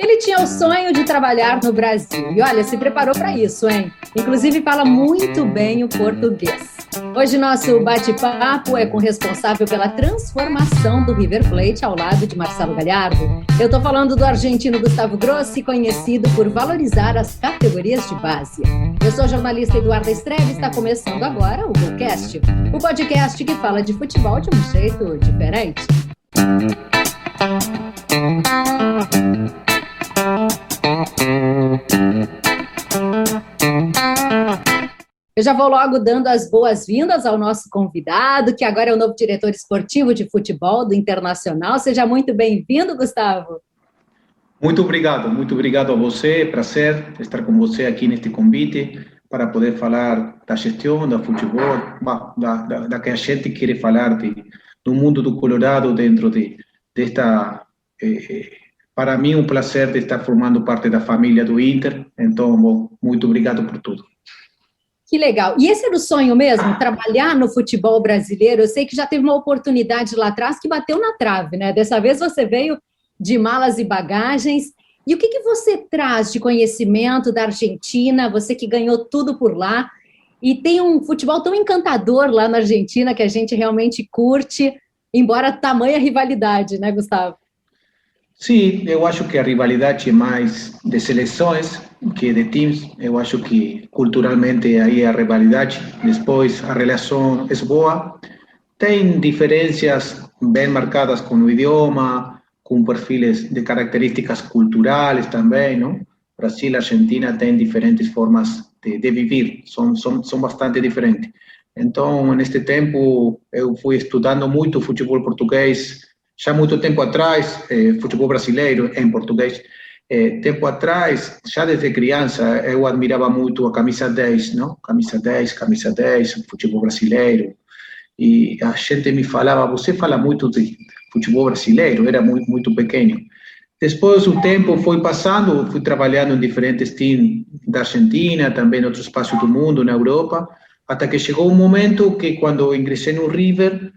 Ele tinha o sonho de trabalhar no Brasil e, olha, se preparou para isso, hein? Inclusive fala muito bem o português. Hoje nosso bate-papo é com o responsável pela transformação do River Plate ao lado de Marcelo Gallardo. Eu estou falando do argentino Gustavo Grossi, conhecido por valorizar as categorias de base. Eu sou a jornalista Eduarda Estrela e está começando agora o Golcast, o podcast que fala de futebol de um jeito diferente. Eu já vou logo dando as boas-vindas ao nosso convidado, que agora é o novo diretor esportivo de futebol do Internacional. Seja muito bem-vindo, Gustavo. Muito obrigado a você. É prazer estar com você aqui neste convite para poder falar da gestão, do futebol, da que a gente quer falar do mundo do Colorado dentro desta... para mim, um prazer de estar formando parte da família do Inter. Então, bom, muito obrigado por tudo. Que legal. E esse era o sonho mesmo, trabalhar no futebol brasileiro? Eu sei que já teve uma oportunidade lá atrás que bateu na trave, né? Dessa vez você veio de malas e bagagens. E o que você traz de conhecimento da Argentina? Você que ganhou tudo por lá e tem um futebol tão encantador lá na Argentina que a gente realmente curte, embora tamanha rivalidade, né, Gustavo? Sim, eu acho que a rivalidade é mais de seleções que de times. Eu acho que culturalmente aí a rivalidade, depois a relação é boa. Tem diferenças bem marcadas com o idioma, com perfis de características culturais também, não? Brasil e Argentina têm diferentes formas de viver, são bastante diferentes. Então, neste tempo, eu fui estudando muito futebol português, já muito tempo atrás, futebol brasileiro em português. Tempo atrás, já desde criança, eu admirava muito a camisa 10, não? Camisa 10, futebol brasileiro. E a gente me falava, você fala muito de futebol brasileiro, era muito pequeno. Depois o tempo foi passando, fui trabalhando em diferentes times da Argentina, também em outros espaços do mundo, na Europa, até que chegou um momento que quando ingressei no River,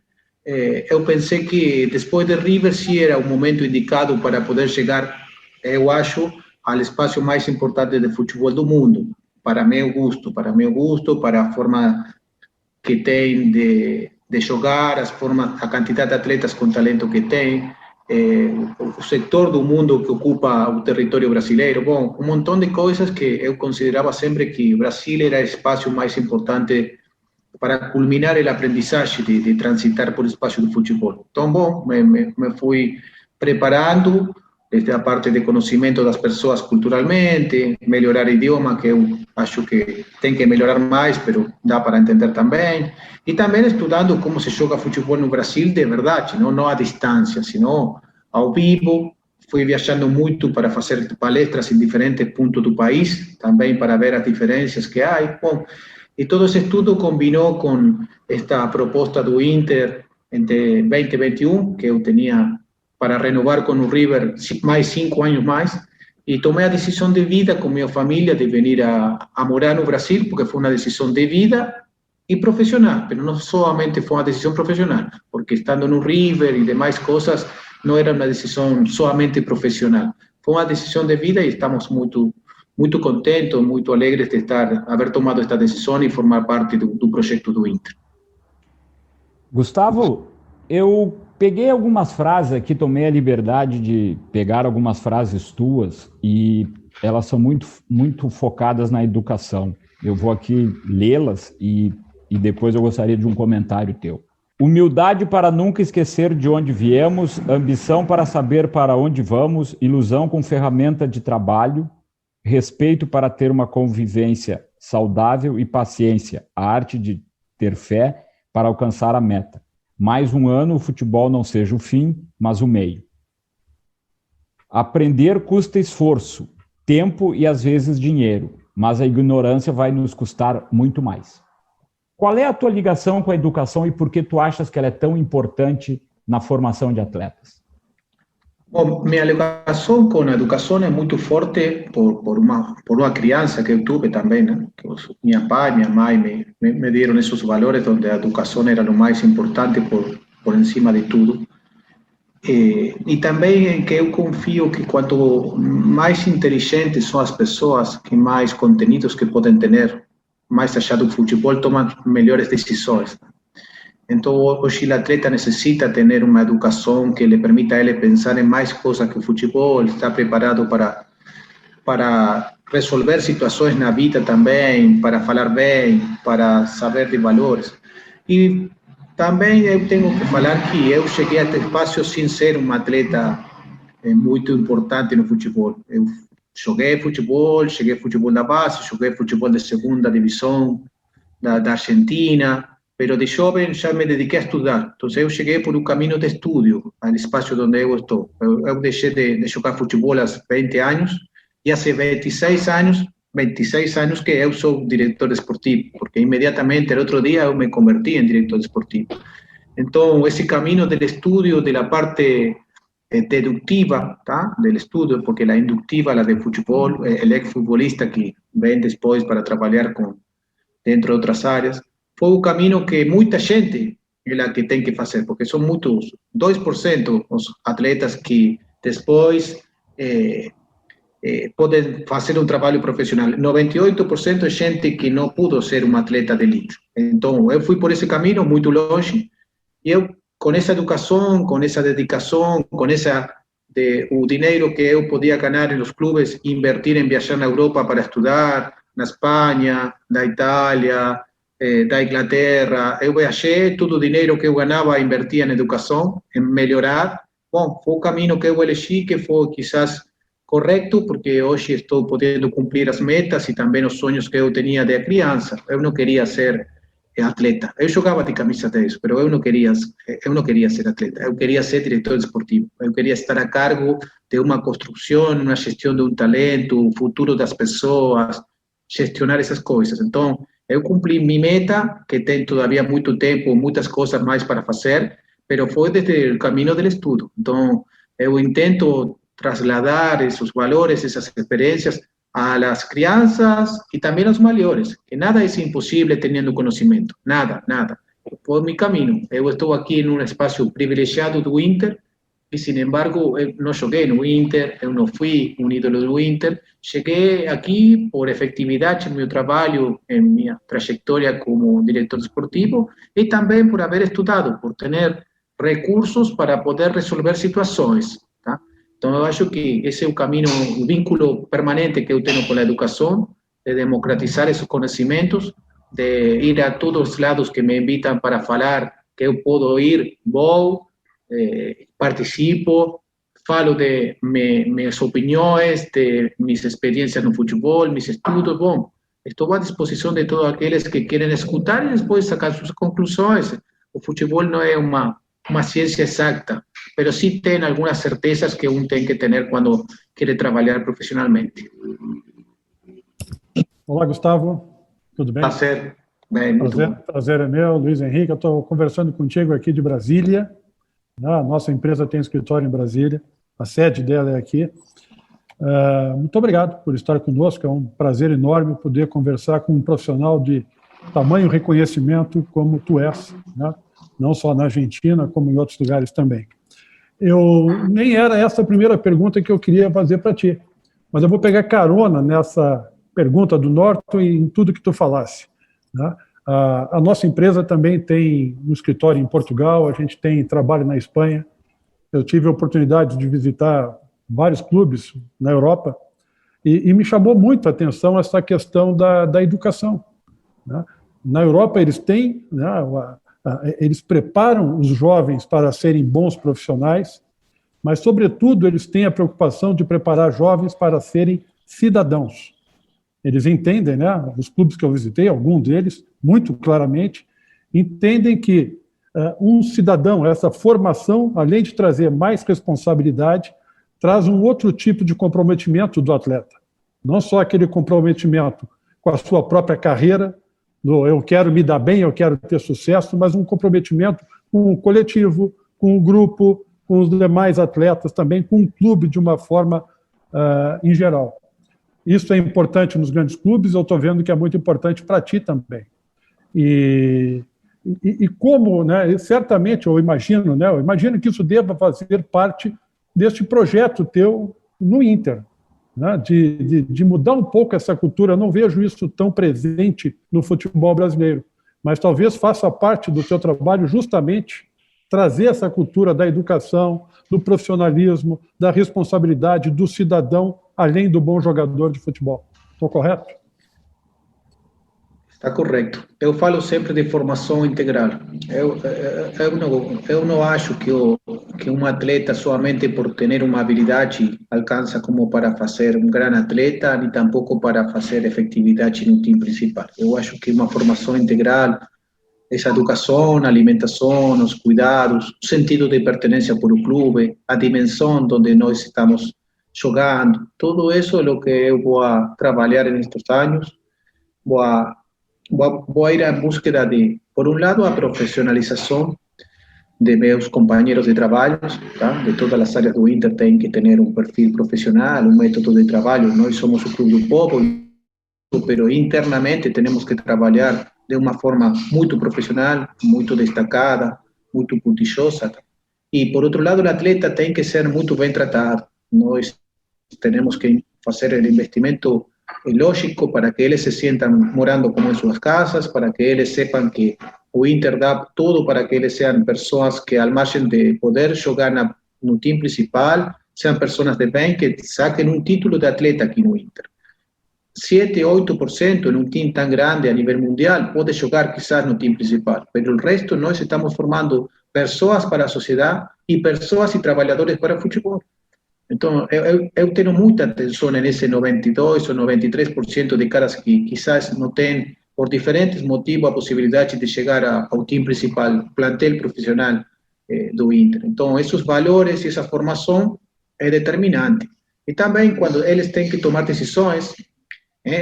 eu pensei que depois de River sim era o momento indicado para poder chegar, eu acho, ao espaço mais importante de futebol do mundo, para meu gosto, para a forma que tem de jogar, a quantidade de atletas com talento que tem, o setor do mundo que ocupa o território brasileiro, bom, um montão de coisas que eu considerava sempre que o Brasil era o espaço mais importante para culminar a aprendizagem de transitar por espaço do futebol. Então, bom, me fui preparando desde a parte de conhecimento das pessoas culturalmente, melhorar o idioma, que eu acho que tem que melhorar mais, mas dá para entender também. E também estudando como se joga futebol no Brasil de verdade, não à distância, sino ao vivo. Fui viajando muito para fazer palestras em diferentes pontos do país, também para ver as diferenças que há. Bom, e todo esse estudo combinou com esta proposta do Inter entre 2021, que eu tinha para renovar com o River mais 5 anos mais, e tomei a decisão de vida com minha família de vir a morar no Brasil, porque foi uma decisão de vida e profissional, mas não somente foi uma decisão profissional, porque estando no River e demais coisas, não era uma decisão somente profissional. Foi uma decisão de vida e estamos muito contentes, muito alegres de haver tomado esta decisão e formar parte do projeto do Inter. Gustavo, eu peguei algumas frases aqui, tomei a liberdade de pegar algumas frases tuas e elas são muito focadas na educação. Eu vou aqui lê-las e depois eu gostaria de um comentário teu. Humildade para nunca esquecer de onde viemos, ambição para saber para onde vamos, ilusão com ferramenta de trabalho, respeito para ter uma convivência saudável e paciência, a arte de ter fé para alcançar a meta. Mais um ano, o futebol não seja o fim, mas o meio. Aprender custa esforço, tempo e às vezes dinheiro, mas a ignorância vai nos custar muito mais. Qual é a tua ligação com a educação e por que tu achas que ela é tão importante na formação de atletas? Bom, minha ligação com a educação é muito forte por uma criança que eu tive também, né? Que minha pai, minha mãe me deram esses valores onde a educação era o mais importante por encima de tudo. E também que eu confio que quanto mais inteligentes são as pessoas, que mais conteúdos que podem ter, mais allá do futebol, tomam melhores decisões. Então, hoje o atleta necessita ter uma educação que lhe permita a ele pensar em mais coisas que o futebol, estar preparado para resolver situações na vida também, para falar bem, para saber de valores. E também eu tenho que falar que eu cheguei a este espaço sem ser um atleta muito importante no futebol. Eu joguei futebol, cheguei futebol da base, joguei futebol de segunda divisão da Argentina, mas de jovem já me dediquei a estudar. Então eu cheguei por um caminho de estudo, ao espaço onde eu estou. Eu deixei de jogar futebol aos 20 anos, e há 26 anos que eu sou diretor esportivo, porque imediatamente, no outro dia, eu me converti em diretor esportivo. Então, esse caminho do estudo, da parte deductiva, tá? Do estudo, porque a inductiva, a de futebol, ele é futbolista que vem depois para trabalhar dentro de outras áreas, foi o caminho que muita gente é a que tem que fazer, porque são muitos, 2% os atletas que depois podem fazer um trabalho profissional. 98% é gente que não pudo ser um atleta de elite. Então, eu fui por esse caminho muito longe, e eu, com essa educação, com essa dedicação, com o dinheiro que eu podia ganhar nos clubes, invertir em viajar na Europa para estudar, na Espanha, na Itália, da Inglaterra, eu viajei, todo o dinheiro que eu ganhava invertia na educação, em melhorar. Bom, foi o caminho que eu elegi, que foi quizás correto, porque hoje estou podendo cumprir as metas e também os sonhos que eu tinha de criança. Eu não queria ser atleta. Eu jogava de camisa 10, mas eu não queria ser atleta. Eu queria ser diretor esportivo. Eu queria estar a cargo de uma construção, uma gestão de um talento, o futuro das pessoas, gestionar essas coisas. Então, eu cumpri minha meta, que tem todavia muito tempo, muitas coisas mais para fazer, mas foi desde o caminho do estudo. Então, eu intento trasladar esos valores, esas experiencias a las crianças y también a los mayores, que nada es imposible teniendo conocimiento, nada, nada. Por mi camino, eu estou aqui em um espaço privilegiado do Inter, e, sin embargo, eu não joguei no Inter, eu não fui um ídolo do Inter, cheguei aqui por efetividade no meu trabalho, em minha trajetória como diretor esportivo, e também por haver estudado, por ter recursos para poder resolver situações. Tá? Então, eu acho que esse é o caminho, o vínculo permanente que eu tenho com a educação, de democratizar esses conhecimentos, de ir a todos os lados que me invitam para falar, que eu posso ir, vou, participo, falo de minhas opiniões, de minhas experiências no futebol, mis estudos. Bom, estou à disposição de todos aqueles que querem escutar e depois sacar suas conclusões. O futebol não é uma ciência exata, mas sim tem algumas certezas que tem que ter quando quer trabalhar profissionalmente. Olá, Gustavo. Tudo bem? Prazer. Bem, prazer é meu, Luiz Henrique. Eu estou conversando contigo aqui de Brasília. A nossa empresa tem escritório em Brasília, a sede dela é aqui. Muito obrigado por estar conosco, é um prazer enorme poder conversar com um profissional de tamanho reconhecimento como tu és, né? Não só na Argentina, como em outros lugares também. Nem era essa a primeira pergunta que eu queria fazer para ti, mas eu vou pegar carona nessa pergunta do Norton e em tudo que tu falasse, né? A nossa empresa também tem um escritório em Portugal, a gente tem trabalho na Espanha. Eu tive a oportunidade de visitar vários clubes na Europa e me chamou muito a atenção essa questão da educação, né? Na Europa eles têm, né, eles preparam os jovens para serem bons profissionais, mas, sobretudo, eles têm a preocupação de preparar jovens para serem cidadãos. Eles entendem, né, os clubes que eu visitei, alguns deles, muito claramente, entendem que um cidadão, essa formação, além de trazer mais responsabilidade, traz um outro tipo de comprometimento do atleta. Não só aquele comprometimento com a sua própria carreira, eu quero me dar bem, eu quero ter sucesso, mas um comprometimento com o coletivo, com o grupo, com os demais atletas também, com o clube de uma forma em geral. Isso é importante nos grandes clubes, eu estou vendo que é muito importante para ti também. E e como, né, certamente, eu imagino que isso deva fazer parte deste projeto teu no Inter, né, de mudar um pouco essa cultura. Eu não vejo isso tão presente no futebol brasileiro, mas talvez faça parte do teu trabalho justamente trazer essa cultura da educação, do profissionalismo, da responsabilidade do cidadão, além do bom jogador de futebol. Estou correto? Está correto. Eu falo sempre de formação integral. Eu não acho que um atleta somente por ter uma habilidade alcança como para fazer um grande atleta, nem tampouco para fazer efetividade no time principal. Eu acho que uma formação integral, essa educação, a alimentação, os cuidados, o sentido de pertenência para o clube, a dimensão onde nós estamos jogando, tudo isso é o que eu vou trabalhar nestes anos. Voy a ir en búsqueda de, por un lado, a profesionalización de meus companheiros de trabalho, tá? De todas as áreas do Inter tem que ter um perfil profissional, um método de trabalho. Nós somos o clube do povo, mas internamente temos que trabalhar de uma forma muito profissional, muito destacada, muito puntillosa. Tá? E, por outro lado, o atleta tem que ser muito bem tratado. Nós temos que fazer o investimento lógico para que eles se sientan morando como en sus casas, para que eles sepan que o Inter dá todo para que eles sean pessoas que, al margen de poder jogar no time principal, sean pessoas de bem que saquen un título de atleta aqui no Inter. 7-8% en un time tan grande a nível mundial pode jogar quizás no time principal, pero el resto nós estamos formando pessoas para a sociedade e pessoas e trabalhadores para o futebol. Então, eu tenho muita atenção nesse 92% ou 93% de caras que quizás não têm, por diferentes motivos, a possibilidade de chegar ao time principal, plantel profissional do Inter. Então, esses valores e essa formação é determinante. E também, quando eles têm que tomar decisões,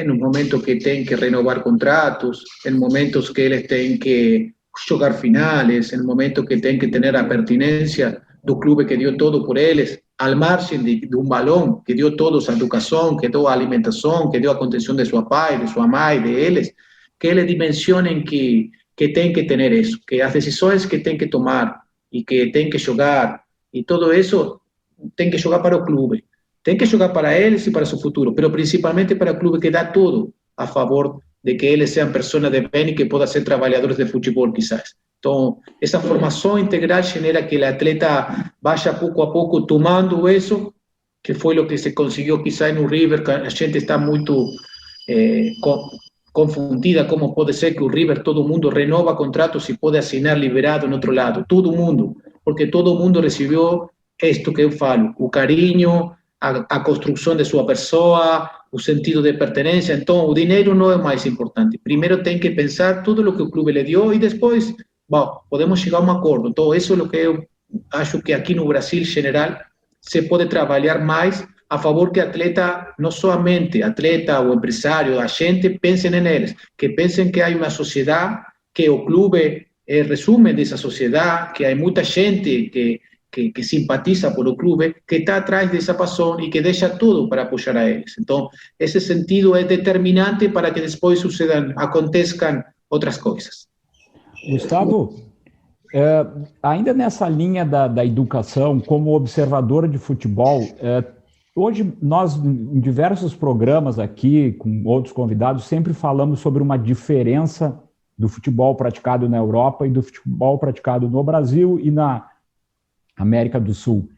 no momento que têm que renovar contratos, em momentos que eles têm que jogar finales, em momentos que têm que ter a pertinência do clube que deu todo por eles, al margen de un balón, que dio toda a educação, que deu a alimentação, que deu a contenção de seu pai, de sua mãe, de eles, que eles dimensionem que tem que ter isso, que as decisões que tem que tomar e que tem que jogar, e tudo isso tem que jogar para o clube. Tem que jogar para eles e para seu futuro, mas principalmente para o clube que dá tudo a favor de que eles sejam pessoas de bem e que possam ser trabalhadores de futebol, quizás. Então, essa formação integral genera que o atleta vaya pouco a pouco tomando isso, que foi o que se conseguiu quizás no River, que a gente está muito confundida, como pode ser que o River todo mundo renova contratos e pode assinar liberado no outro lado, todo mundo, porque todo mundo recebeu isto que eu falo, o carinho, a construção de sua pessoa, o sentido de pertenência. Então, o dinheiro não é o mais importante. Primeiro tem que pensar tudo o que o clube lhe deu e depois podemos chegar a um acordo. Então, isso é o que eu acho que aqui no Brasil, em geral, se pode trabalhar mais a favor que atleta, não somente atleta ou empresário, a gente pense neles, que pensem que há uma sociedade, que o clube é resumo dessa sociedade, que há muita gente que simpatiza por o clube, que está atrás dessa paixão e que deixa tudo para apoiar a eles. Então, esse sentido é determinante para que depois aconteçam outras coisas. Gustavo, ainda nessa linha da educação, como observador de futebol, hoje nós, em diversos programas aqui, com outros convidados, sempre falamos sobre uma diferença do futebol praticado na Europa e do futebol praticado no Brasil e na América do Sul.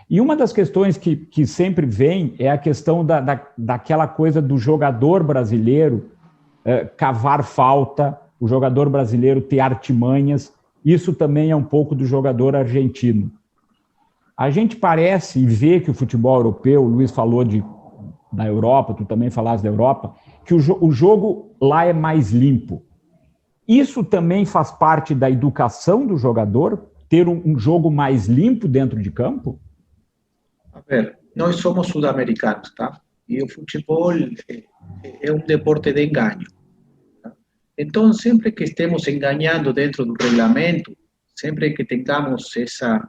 E uma das questões que sempre vem é a questão daquela coisa do jogador brasileiro cavar falta, o jogador brasileiro ter artimanhas. Isso também é um pouco do jogador argentino. A gente parece e vê que o futebol europeu, o Luiz falou da Europa, tu também falaste da Europa, que o jogo lá é mais limpo. Isso também faz parte da educação do jogador, ter um jogo mais limpo dentro de campo? A ver, nós somos sul-americanos, tá? E o futebol é um deporte de engano. Então, sempre que estemos enganando dentro do regulamento, sempre que tengamos essa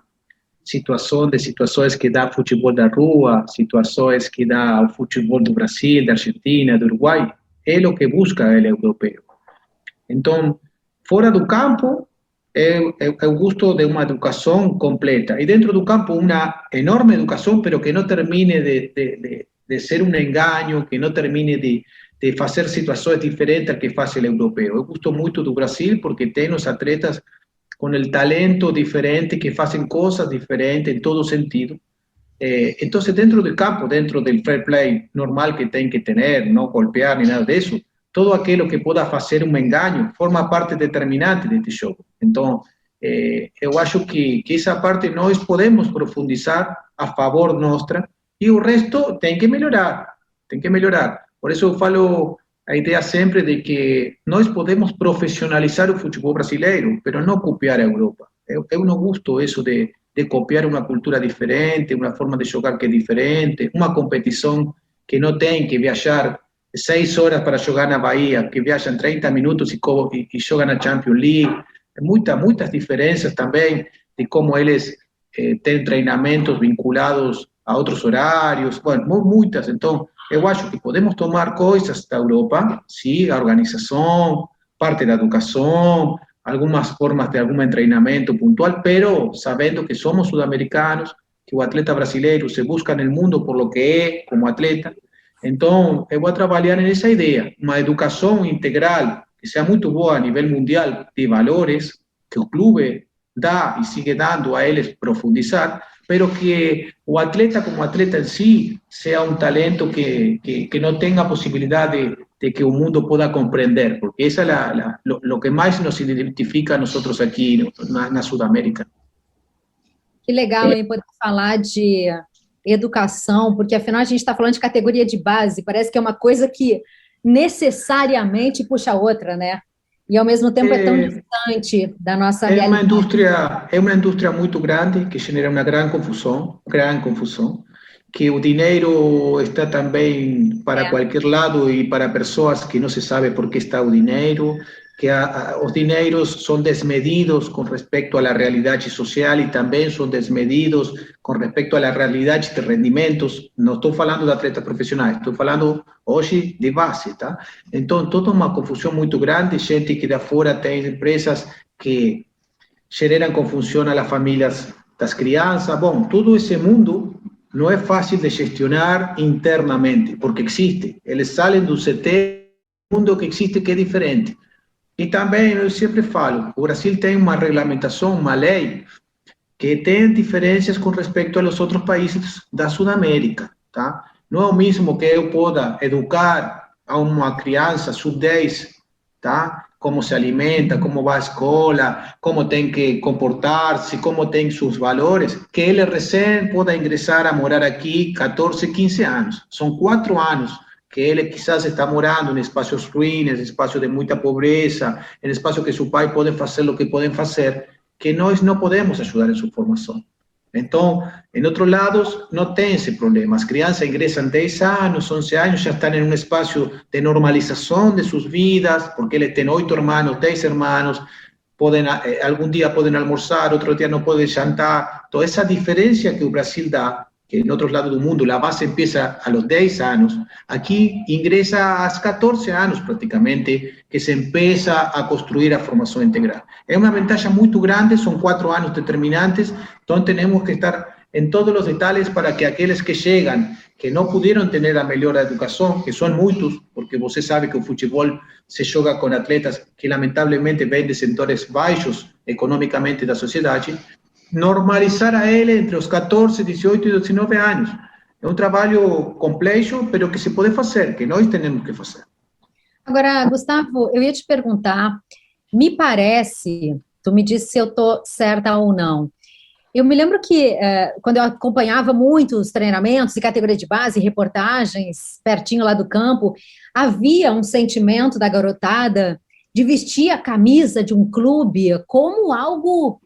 situações que dá futebol da rua, situações que dá o futebol do Brasil, da Argentina, do Uruguai, é o que busca o europeu. Então, fora do campo, eu gosto de uma educação completa. E dentro do campo, uma enorme educação, pero que não termine de ser um engano, que não termine de fazer situações diferentes que faz o europeu. Eu gosto muito do Brasil porque tem os atletas com o talento diferente, que fazem coisas diferentes em todo sentido. Então, dentro do campo, dentro do fair play normal que tem que ter, não golpear nem nada disso, todo aquilo que pueda fazer um engano forma parte determinante deste jogo. Então, eu acho que essa parte nós podemos profundizar a favor nossa e o resto tem que melhorar, tem que melhorar. Por isso eu falo a ideia sempre de que nós podemos profissionalizar o futebol brasileiro, mas não copiar a Europa. Eu não gosto isso de copiar uma cultura diferente, uma forma de jogar que é diferente, uma competição que não tem que viajar 6 horas para jogar na Bahia, que viajam 30 minutos e jogam na Champions League. Muitas diferenças também de como eles têm treinamentos vinculados a outros horários, bueno, muitas. Então, eu acho que podemos tomar coisas da Europa, sim, a organização, parte da educação, algumas formas de algum treinamento pontual, pero sabendo que somos sudamericanos, que o atleta brasileiro se busca no mundo por lo que é como atleta. Então, eu vou trabalhar nessa ideia, uma educação integral que seja muito boa a nível mundial, de valores, que o clube dá e sigue dando a eles profundizar, pero que o atleta como atleta em si seja um talento que não tenha a possibilidade de que o mundo possa compreender, porque isso é o que mais nos identifica a nós aqui na Sudamérica. Que legal, hein, poder falar de educação, porque afinal a gente está falando de categoria de base, parece que é uma coisa que necessariamente puxa a outra, né? E ao mesmo tempo é tão distante da nossa realidade. É uma indústria muito grande que genera uma grande confusão, que o dinheiro está também para qualquer lado e para pessoas que não se sabe por que está o dinheiro, que os dinheiros são desmedidos com respeito à realidade social e também são desmedidos com respeito à realidade de rendimentos. Não estou falando de atletas profissionais, estou falando hoje de base, tá? Então, toda uma confusão muito grande, gente que da fora tem empresas que geram confusão às famílias das crianças. Bom, todo esse mundo não é fácil de gestionar internamente, porque existe. Eles saem do CT, mundo que existe que é diferente. E também, eu sempre falo, o Brasil tem uma regulamentação, uma lei, que tem diferenças com respeito aos outros países da Sudamérica, tá? Não é o mesmo que eu possa educar a uma criança sub-10, tá? Como se alimenta, como vai à escola, como tem que comportar-se, como tem seus valores, que ele recém pode ingressar a morar aqui 14, 15 anos. São 4 anos que ele quizás está morando em espaços ruins, em espaços de muita pobreza, em espaços que seu pai pode fazer o que podem fazer, que nós não podemos ajudar em sua formação. Então, em outros lados, não tem esse problema. As crianças ingressam 10 anos, 11 anos, já estão em um espaço de normalização de suas vidas, porque eles têm 8 irmãos, 10 irmãos, algum dia podem almoçar, outro dia não podem jantar. Então, essa diferença que o Brasil dá, que em outros lados do mundo a base empieza aos 10 anos, aqui ingressa aos 14 anos praticamente, que se empieza a construir a formação integral. É uma vantagem muito grande, são 4 anos determinantes, então temos que estar em todos os detalhes para que aqueles que chegam, que não puderam ter a melhor educação, que são muitos, porque você sabe que o futebol se joga com atletas que lamentavelmente vêm de setores baixos economicamente da sociedade, normalizar a ele entre os 14, 18 e 19 anos. É um trabalho complexo, mas que se pode fazer, que nós temos que fazer. Agora, Gustavo, eu ia te perguntar, me parece, tu me disse se eu estou certa ou não, eu me lembro que quando eu acompanhava muitos treinamentos de categoria de base, reportagens, pertinho lá do campo, havia um sentimento da garotada de vestir a camisa de um clube como algo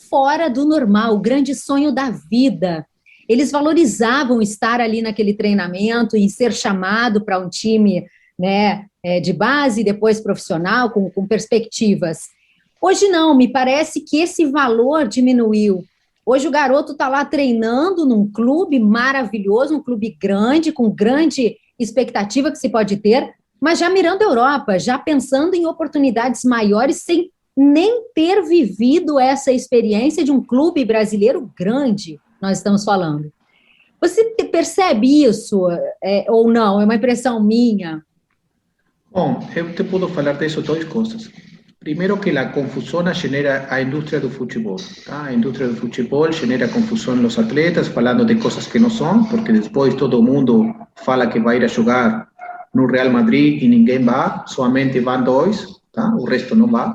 fora do normal, o grande sonho da vida. Eles valorizavam estar ali naquele treinamento e ser chamado para um time, né, de base, depois profissional, com perspectivas. Hoje não, me parece que esse valor diminuiu. Hoje o garoto está lá treinando num clube maravilhoso, um clube grande, com grande expectativa que se pode ter, mas já mirando a Europa, já pensando em oportunidades maiores, sem nem ter vivido essa experiência de um clube brasileiro grande, nós estamos falando. Você percebe isso ou não? É uma impressão minha? Bom, eu te puedo falar disso duas coisas. Primeiro que a confusão genera a indústria do futebol. Tá? A indústria do futebol genera confusão nos atletas, falando de coisas que não são, porque depois todo mundo fala que vai ir a jogar no Real Madrid e ninguém vai, somente vão dois, tá? O resto não vai.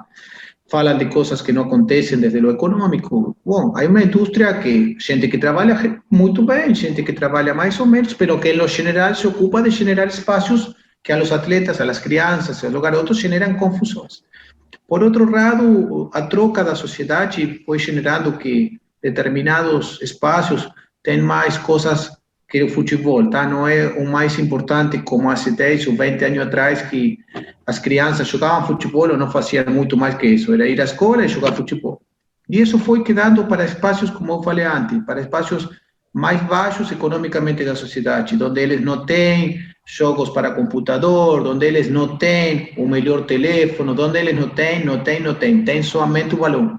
Falam de coisas que não acontecem desde o econômico. Bom, há uma indústria que gente que trabalha muito bem, gente que trabalha mais ou menos, mas que no general se ocupa de generar espaços que a los atletas, a las crianças, a los garotos generam confusões. Por outro lado, a troca da sociedade foi generando que determinados espaços têm mais coisas que o futebol, tá? Não é o mais importante como há 10 ou 20 anos atrás, que as crianças jogavam futebol ou não faziam muito mais que isso, era ir à escola e jogar futebol. E isso foi quedando para espaços, como eu falei antes, para espaços mais baixos economicamente da sociedade, onde eles não têm jogos para computador, onde eles não têm o melhor teléfono, onde eles não têm somente o balão.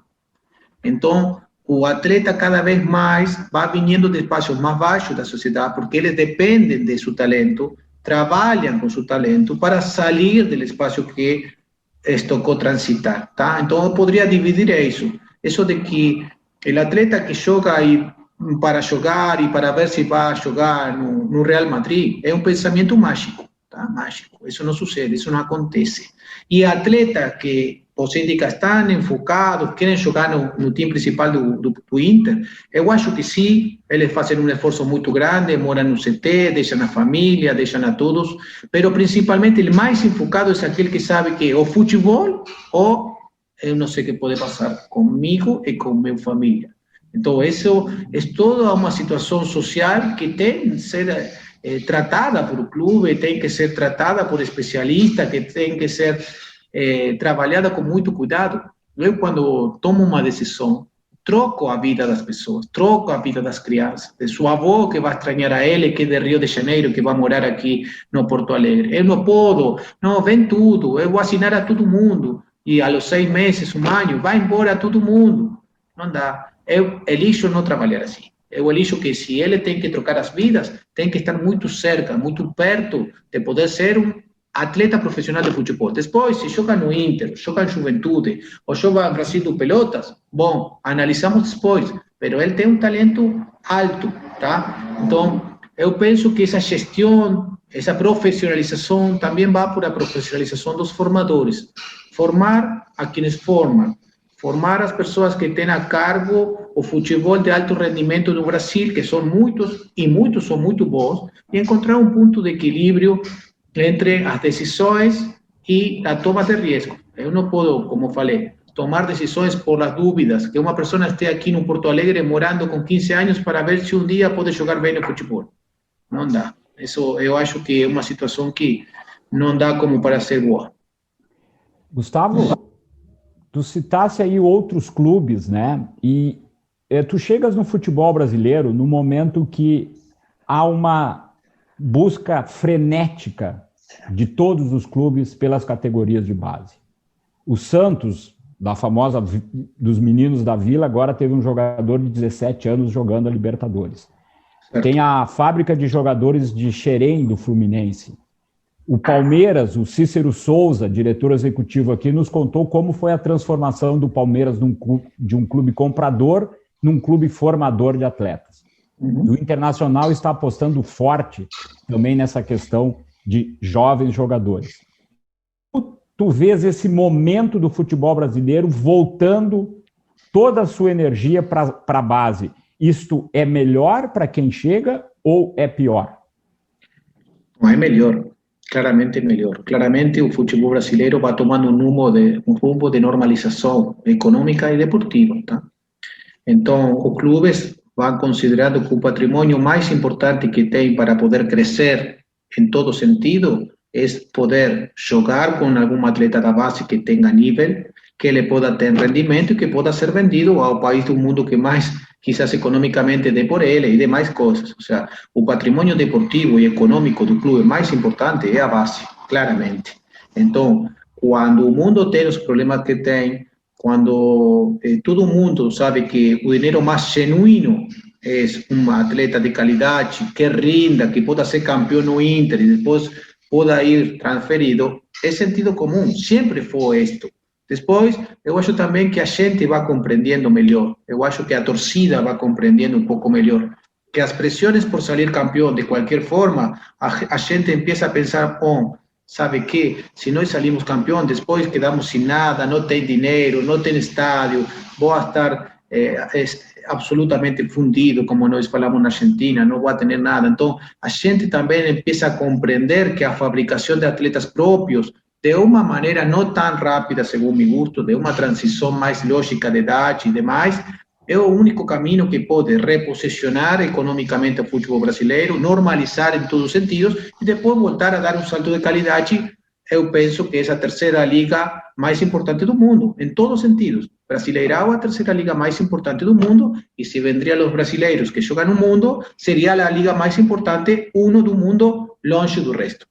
Então, o atleta cada vez mais vai vindo de espaços mais baixos da sociedade, porque eles dependem de seu talento, trabalham com seu talento para sair do espaço que les tocou transitar, tá? Então, eu poderia dividir isso de que o atleta que joga para jogar e para ver se vai jogar no Real Madrid é um pensamento mágico, tá? Mágico. Isso não sucede, isso não acontece. E atleta que você indica estão enfocados, querem jogar no time principal do Inter, eu acho que sim, eles fazem um esforço muito grande, moram no CT, deixam a família, deixam a todos, mas principalmente o mais enfocado é aquele que sabe que o futebol ou eu não sei o que pode passar comigo e com minha família. Então, isso é toda uma situação social que tem que ser tratada por o clube, tem que ser tratada por especialistas, que tem que ser trabalhada com muito cuidado. Eu, quando tomo uma decisão, troco a vida das pessoas, troco a vida das crianças, de sua avó, que vai estranhar a ele, que é de Rio de Janeiro, que vai morar aqui no Porto Alegre. Eu não posso, não, vem tudo, eu vou assinar a todo mundo, e aos 6 meses, 1 ano, vai embora todo mundo. Não dá. Eu elijo não trabalhar assim. Eu elijo que se ele tem que trocar as vidas, tem que estar muito cerca, muito perto de poder ser um atleta profissional de futebol. Depois, se joga no Inter, joga em Juventude, ou joga no Brasil do Pelotas, bom, analisamos depois, mas ele tem um talento alto, tá? Então, eu penso que essa gestão, essa profissionalização também vai por a profissionalização dos formadores. Formar a quienes formam, formar as pessoas que têm a cargo o futebol de alto rendimento no Brasil, que são muitos, e muitos são muito bons, e encontrar um ponto de equilíbrio entre as decisões e a toma de risco. Eu não posso, como falei, tomar decisões por as dúvidas, que uma pessoa esteja aqui no Porto Alegre morando com 15 anos para ver se um dia pode jogar bem no futebol. Não dá. Isso eu acho que é uma situação que não dá como para ser boa. Gustavo, tu citasse aí outros clubes, né? E tu chegas no futebol brasileiro no momento que há uma busca frenética de todos os clubes pelas categorias de base. O Santos, da famosa dos meninos da Vila, agora teve um jogador de 17 anos jogando a Libertadores. Certo. Tem a fábrica de jogadores de Xerém, do Fluminense. O Palmeiras, o Cícero Souza, diretor executivo aqui, nos contou como foi a transformação do Palmeiras de um clube comprador num clube formador de atletas. O Internacional está apostando forte também nessa questão de jovens jogadores. Tu vês esse momento do futebol brasileiro voltando toda a sua energia para a base. Isto é melhor para quem chega ou é pior? Não, é melhor. Claramente melhor. Claramente o futebol brasileiro vai tomando um rumo de normalização econômica e deportiva, tá? Então, os clubes vão considerando que o patrimônio mais importante que tem para poder crescer em todo sentido é poder jogar com algum atleta da base que tenha nível, que ele possa ter rendimento e que possa ser vendido ao país do mundo que mais, quizás economicamente, dê por ele e demais coisas. Ou seja, o patrimônio deportivo e econômico do clube mais importante é a base, claramente. Então, quando o mundo tem os problemas que tem, Cuando todo el mundo sabe que el dinero más genuino es un atleta de calidad, que rinda, que pueda ser campeón no Inter y después pueda ir transferido, es sentido común, siempre fue esto. Después, eu acho também que a gente vai compreendendo melhor, eu acho que a torcida vai compreendendo um pouco melhor, que as pressões por sair campeão de qualquer forma, a gente empieza a pensar, sabe que se nós salimos campeão, depois quedamos sem nada, não tem dinheiro, não tem estádio, vou estar absolutamente fundido, como nós falamos na Argentina, não vou ter nada. Então, a gente também empieza a compreender que a fabricação de atletas próprios, de uma maneira não tão rápida, segundo meu gosto, de uma transição mais lógica de idade e demais, é o único caminho que pode reposicionar economicamente o futebol brasileiro, normalizar em todos os sentidos e depois voltar a dar um salto de qualidade. Eu penso que essa é a terceira liga mais importante do mundo, em todos os sentidos. Brasileirão é a terceira liga mais importante do mundo e se vendria os brasileiros que jogam no mundo, seria a liga mais importante, do mundo, longe do resto.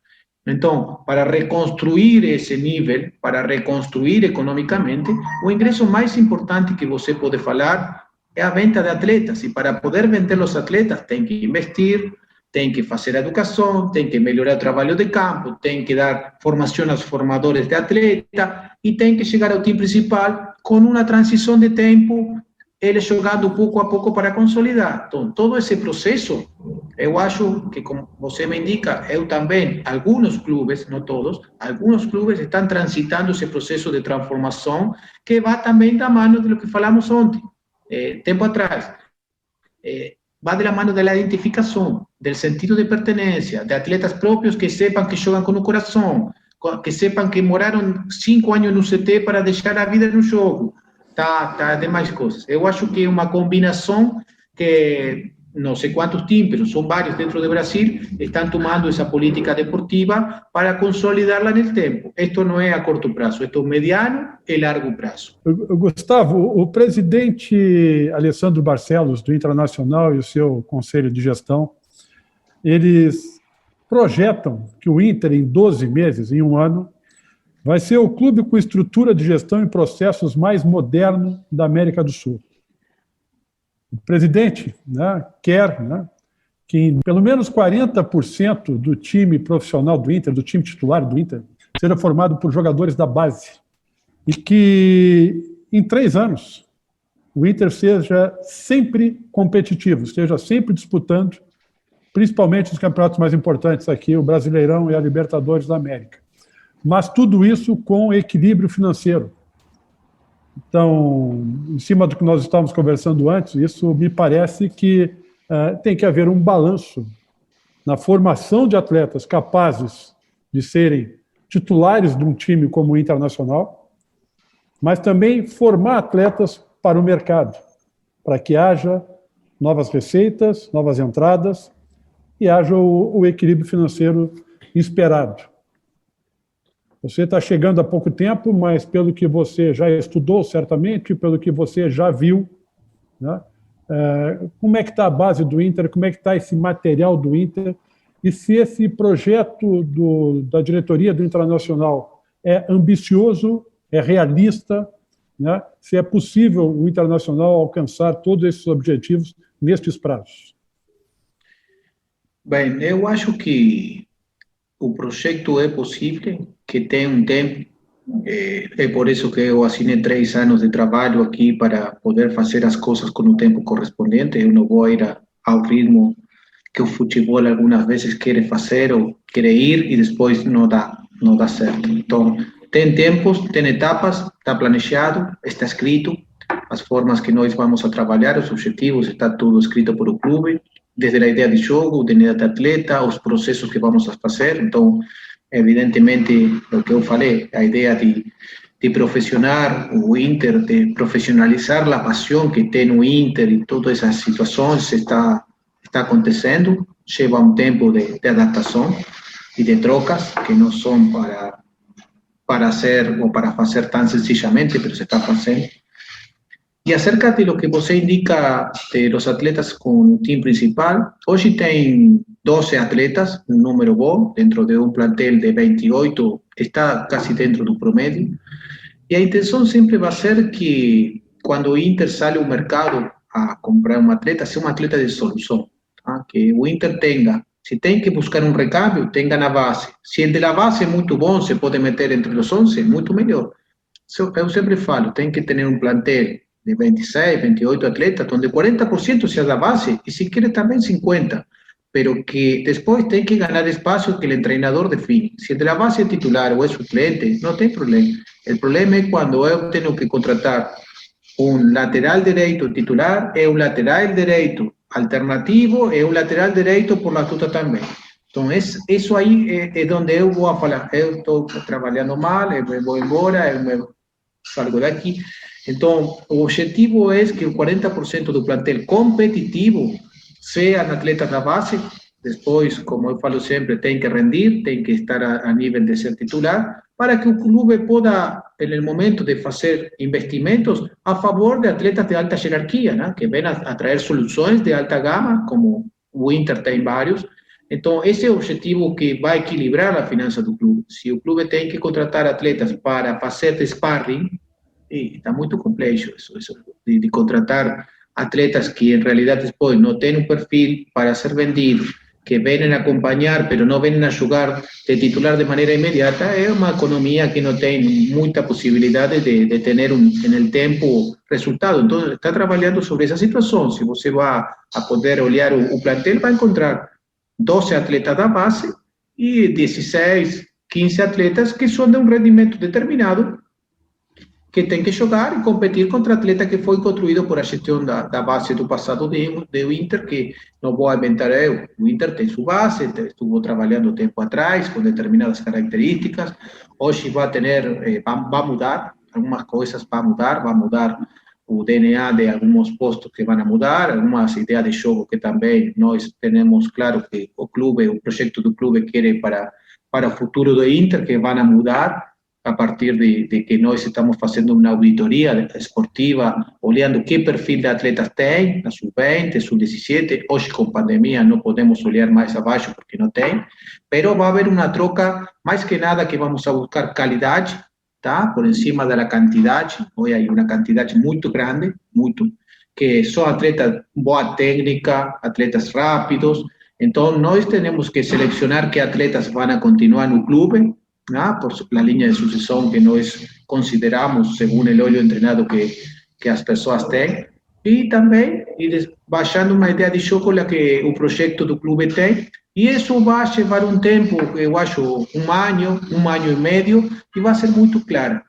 Então, para reconstruir esse nível, para reconstruir economicamente, o ingresso mais importante que você pode falar é a venda de atletas. E para poder vender os atletas, tem que investir, tem que fazer a educação, tem que melhorar o trabalho de campo, tem que dar formação aos formadores de atleta e tem que chegar ao time principal com uma transição de tempo, ele jogando pouco a pouco para consolidar. Então, todo esse processo, eu acho que, como você me indica, eu também, alguns clubes, não todos, alguns clubes estão transitando esse processo de transformação que vai também da mão do que falamos ontem, tempo atrás. Vai da mão da identificação, do sentido de pertenência, de atletas próprios que sepam que jogam com o coração, que sepam que moraram 5 anos no CT para deixar a vida no jogo. Tá demais coisas. Eu acho que é uma combinação que não sei quantos times, são vários dentro do Brasil, estão tomando essa política deportiva para consolidá-la no tempo. Isto não é a curto prazo, isto é mediano e largo prazo. Gustavo, o presidente Alessandro Barcelos, do Internacional, e o seu conselho de gestão, eles projetam que o Inter, em 12 meses, em um ano, vai ser o clube com estrutura de gestão e processos mais moderno da América do Sul. O presidente quer que pelo menos 40% do time profissional do Inter, do time titular do Inter, seja formado por jogadores da base. E que em 3 anos o Inter seja sempre competitivo, esteja sempre disputando, principalmente os campeonatos mais importantes aqui, o Brasileirão e a Libertadores da América. Mas tudo isso com equilíbrio financeiro. Então, em cima do que nós estávamos conversando antes, isso me parece que tem que haver um balanço na formação de atletas capazes de serem titulares de um time como o Internacional, mas também formar atletas para o mercado, para que haja novas receitas, novas entradas e haja o equilíbrio financeiro esperado. Você está chegando há pouco tempo, mas pelo que você já estudou, certamente, pelo que você já viu, como é que está a base do Inter, como é que está esse material do Inter, e se esse projeto da diretoria do Internacional é ambicioso, é realista, se é possível o Internacional alcançar todos esses objetivos nestes prazos. Bem, eu acho que o projeto é possível, que tem um tempo, é por isso que eu assinei 3 anos de trabalho aqui para poder fazer as coisas com o tempo correspondente. Eu não vou ir ao ritmo que o futebol algumas vezes quer fazer ou quer ir e depois não dá certo. Então, tem tempos, tem etapas, está planejado, está escrito, as formas que nós vamos a trabalhar, os objetivos, está tudo escrito por o clube, desde a ideia de jogo, da ideia de atleta, os processos que vamos a fazer. Então, evidentemente, o que eu falei, a ideia de profissionar o Inter, de profissionalizar a paixão que tem no Inter e todas essas situações está acontecendo, leva um tempo de adaptação e de trocas, que não são para ser ou para fazer tão sencillamente, mas se está fazendo. E acerca de lo que você indica de los atletas com o time principal, hoje tem 12 atletas, um número bom, dentro de um plantel de 28, está quase dentro do promédio. E a intenção sempre vai ser que, quando o Inter sai ao mercado a comprar um atleta, seja um atleta de solução. Tá? Que o Inter tenha, se tem que buscar um recambio, tenha na base. Se o de la base é muito bom, se pode meter entre os 11, muito melhor. Eu sempre falo, tem que ter um plantel de 26, 28 atletas, onde 40% seja da base, e se quer também 50%. Pero que después tem que ganar espacio que el entrenador define. Si el de la base es titular o es suplente, no tem problema. El problema es cuando yo tengo que contratar un lateral derecho titular, un lateral derecho alternativo, un lateral derecho por la tuta también. Entonces, eso ahí es donde yo voy a falar. Yo estoy trabajando mal, yo me voy embora, yo me salgo de aquí. Entonces, el objetivo es que el 40% del plantel competitivo sean atletas da base, depois, como eu falo sempre, tem que rendir, tem que estar a nível de ser titular, para que o clube possa, no momento de fazer investimentos, a favor de atletas de alta hierarquia, né? Que venham a trazer soluções de alta gama, como o Inter tem vários. Então, esse é o objetivo que vai equilibrar a finança do clube. Se o clube tem que contratar atletas para fazer de sparring, está muito complexo isso de contratar atletas que en realidad después no tienen un perfil para ser vendidos, que vienen a acompañar, pero no vienen a jugar de titular de manera inmediata, es una economía que no tiene mucha posibilidad de tener en el tiempo resultado. Entonces, está trabajando sobre esa situación. Si usted va a poder olhar o plantel, va a encontrar 12 atletas da base y 16, 15 atletas que son de un rendimiento determinado, que tem que jogar e competir contra atleta que foi construído por a gestão da base do passado do Inter, que não vou inventar eu. O Inter tem sua base, estuvo trabalhando tempo atrás com determinadas características. Hoje vai mudar algumas coisas, vai mudar o DNA de alguns postos que vão mudar, algumas ideias de jogo que também nós temos claro que o projeto do clube quer para o futuro do Inter, que vão mudar a partir de que nós estamos fazendo uma auditoria esportiva, olhando que perfil de atletas tem, na sub-20, sub-17, hoje com pandemia não podemos olhar mais abaixo porque não tem, mas vai haver uma troca, mais que nada que vamos a buscar qualidade, tá? Por cima da quantidade, hoje há uma quantidade muito grande, que são atletas boa técnica, atletas rápidos, então nós temos que selecionar que atletas vão a continuar no clube, por la línea de sucesión que nós consideramos según el olho entrenado que as pessoas têm, e também ir baixando uma ideia de jogo que o projeto do clube tem, e isso vai levar um tempo, eu acho um ano e meio, e vai ser muito clara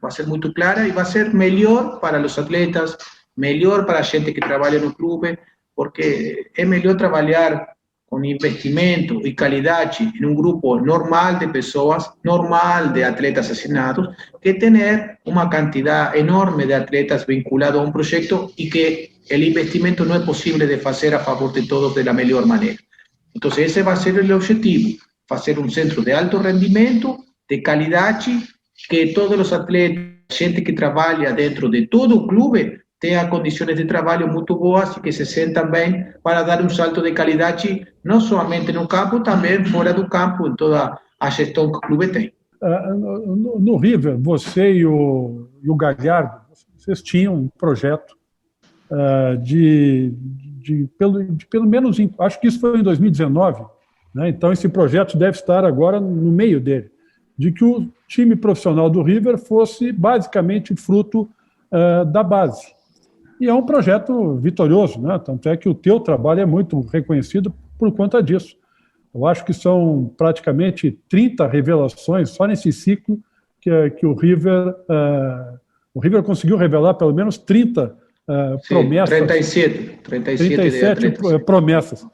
e vai ser melhor para os atletas, melhor para a gente que trabalha no clube, porque é melhor trabalhar con investimento y calidad en un grupo normal de personas, normal de atletas asignados, que tener una cantidad enorme de atletas vinculados a un proyecto y que el investimento no es posible de hacer a favor de todos de la mejor manera. Entonces ese va a ser el objetivo, hacer un centro de alto rendimiento, de calidad, que todos los atletas, gente que trabaja dentro de todo el club, tenha condições de trabalho muito boas e que se sentam bem para dar um salto de qualidade, não somente no campo, também fora do campo, em toda a gestão que o clube tem. No River, você e o Galhardo, vocês tinham um projeto de pelo menos, acho que isso foi em 2019, né? Então esse projeto deve estar agora no meio dele, de que o time profissional do River fosse basicamente fruto da base. E é um projeto vitorioso, né? Tanto é que o teu trabalho é muito reconhecido por conta disso. Eu acho que são praticamente 30 revelações só nesse ciclo que o River conseguiu revelar pelo menos 30 promessas. 37 promessas.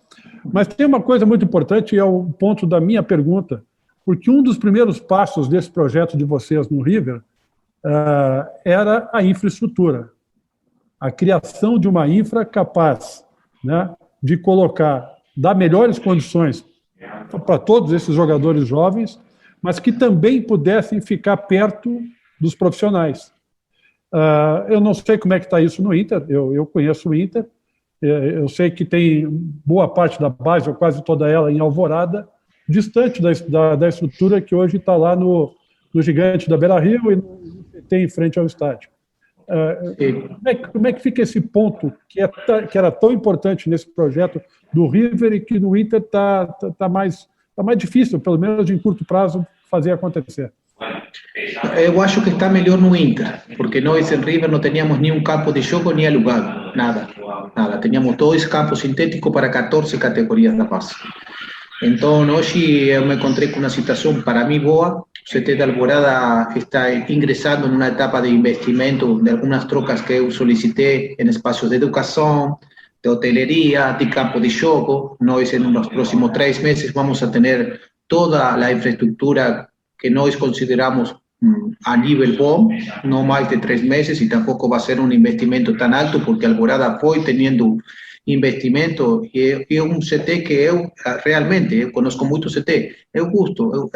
Mas tem uma coisa muito importante, e é o ponto da minha pergunta, porque um dos primeiros passos desse projeto de vocês no River era a infraestrutura. A criação de uma infra capaz, né, de dar melhores condições para todos esses jogadores jovens, mas que também pudessem ficar perto dos profissionais. Eu não sei como é que está isso no Inter, eu conheço o Inter, eu sei que tem boa parte da base, ou quase toda ela, em Alvorada, distante da estrutura que hoje está lá no Gigante da Beira-Rio e no CT tem em frente ao estádio. Como é que fica esse ponto que era tão importante nesse projeto do River e que no Inter tá mais difícil, pelo menos em curto prazo, fazer acontecer? Eu acho que está melhor no Inter, porque nós em River não teníamos nenhum campo de jogo nem alugado, nada. Teníamos 2 campos sintéticos para 14 categorias da base. Então, hoje eu me encontrei com uma situação para mim boa. O CT de Alvorada está ingressando em uma etapa de investimento de algumas trocas que eu solicitei em espaços de educação, de hoteleria, de campo de jogo. Nós, nos próximos 3 meses, vamos a ter toda a infraestrutura que nós consideramos a nível bom, não mais de 3 meses, e tampouco vai ser um investimento tão alto, porque Alvorada foi tendo investimento, e é um CT que eu realmente conheço muito CT, eu gosto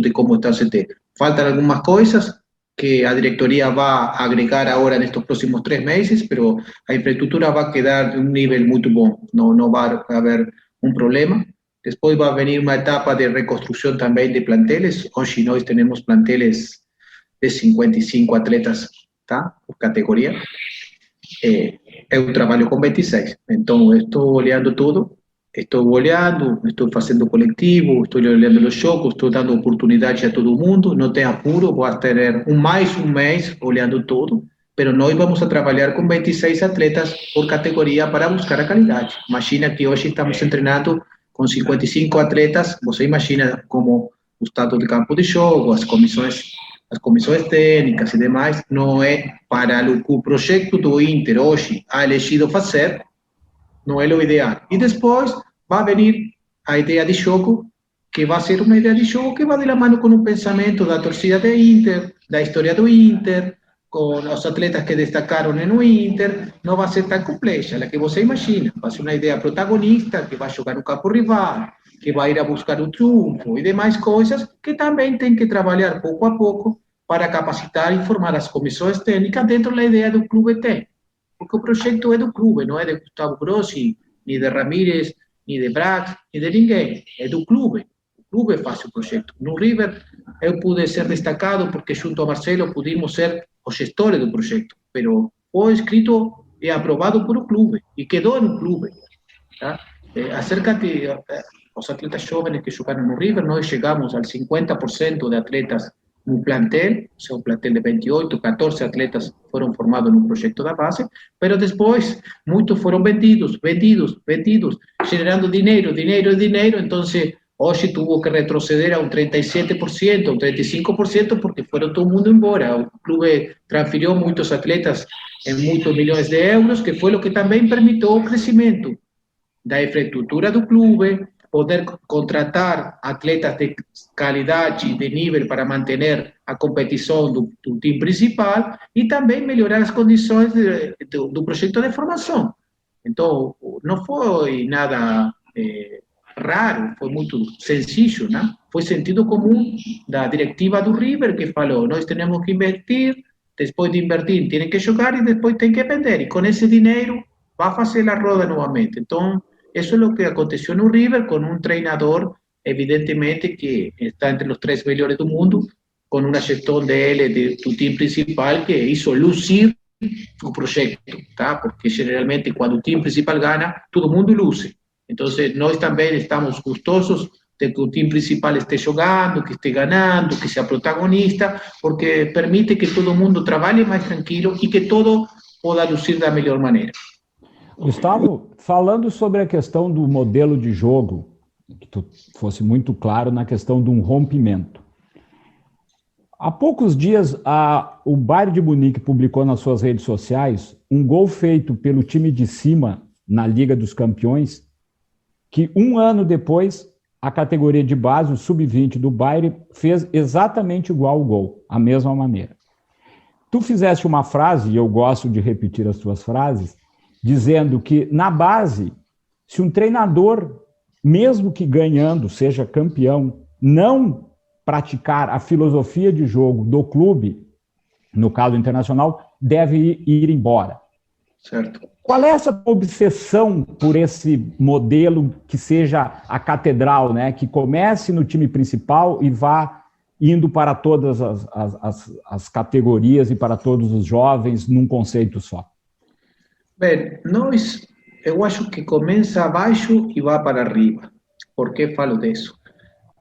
de como está o CT. Faltam algumas coisas que a diretoria vai agregar agora nestes próximos 3 meses, mas a infraestrutura vai quedar de um nível muito bom, não vai haver um problema. Depois vai venir uma etapa de reconstrução também de planteles. Hoje nós temos planteles de 55 atletas, tá? Por categoria. Eu trabalho com 26, então estou olhando tudo, estou fazendo coletivo, estou olhando os jogos, estou dando oportunidade a todo mundo, não tem apuro, vou ter mais um mês olhando tudo, mas nós vamos a trabalhar com 26 atletas por categoria para buscar a qualidade. Imagina que hoje estamos treinando com 55 atletas, você imagina como o estado de campo de jogo, as comissões técnicas e demais, não é para o projeto do Inter hoje ha elegido fazer, não é o ideal. E depois vai venir a ideia de jogo, que vai ser uma ideia de jogo que vai de la mano com um pensamento da torcida do Inter, da história do Inter, com os atletas que destacaram no Inter, não vai ser tão complexa, a que você imagina. Vai ser uma ideia protagonista, que vai jogar no campo rival, que vai ir a buscar o triunfo e demais coisas, que também tem que trabalhar pouco a pouco para capacitar e formar as comissões técnicas dentro da ideia do clube tem. Porque o projeto é do clube, não é de Gustavo Grossi, nem de Ramírez, nem de Brax, nem de ninguém. É do clube. O clube faz o projeto. No River, eu pude ser destacado porque junto a Marcelo pudimos ser os gestores do projeto. Mas foi escrito e aprovado por o clube e quedou no clube. Tá? Acerca de os atletas jovens que jogaram no River, nós chegamos ao 50% de atletas no plantel, o seu plantel de 28, 14 atletas foram formados no projeto da base, mas depois muitos foram vendidos, generando dinheiro, então hoje tuvo que retroceder a um 37%, a um 35%, porque foram todo mundo embora. O clube transferiu muitos atletas em muitos milhões de euros, que foi o que também permitiu o crescimento da infraestrutura do clube, poder contratar atletas de qualidade, de nível para manter a competição do time principal e também melhorar as condições do projeto de formação. Então, não foi nada raro, foi muito sencillo, né? Foi sentido comum da diretiva do River, que falou, nós temos que investir, depois de invertir, tem que jogar e depois tem que vender, e com esse dinheiro vai fazer a roda novamente. Então, eso es lo que aconteció en un River, con un entrenador, evidentemente, que está entre los 3 mejores del mundo, con una gestión de él, de tu team principal, que hizo lucir el proyecto, ¿tá? Porque generalmente cuando el team principal gana, todo el mundo luce. Entonces, nosotros también estamos gustosos de que el team principal esté jugando, que esté ganando, que sea protagonista, porque permite que todo el mundo trabaje más tranquilo y que todo pueda lucir de la mejor manera. Gustavo, falando sobre a questão do modelo de jogo, que tu fosse muito claro na questão de um rompimento. Há poucos dias, o Bayern de Munique publicou nas suas redes sociais um gol feito pelo time de cima na Liga dos Campeões, que 1 ano depois, a categoria de base, o sub-20 do Bayern, fez exatamente igual o gol, a mesma maneira. Tu fizeste uma frase, e eu gosto de repetir as tuas frases, dizendo que, na base, se um treinador, mesmo que ganhando, seja campeão, não praticar a filosofia de jogo do clube, no caso internacional, deve ir embora. Certo. Qual é essa obsessão por esse modelo que seja a catedral, né? Que comece no time principal e vá indo para todas as categorias e para todos os jovens num conceito só? Bem, eu acho que começa abaixo e vai para arriba. Por que falo disso?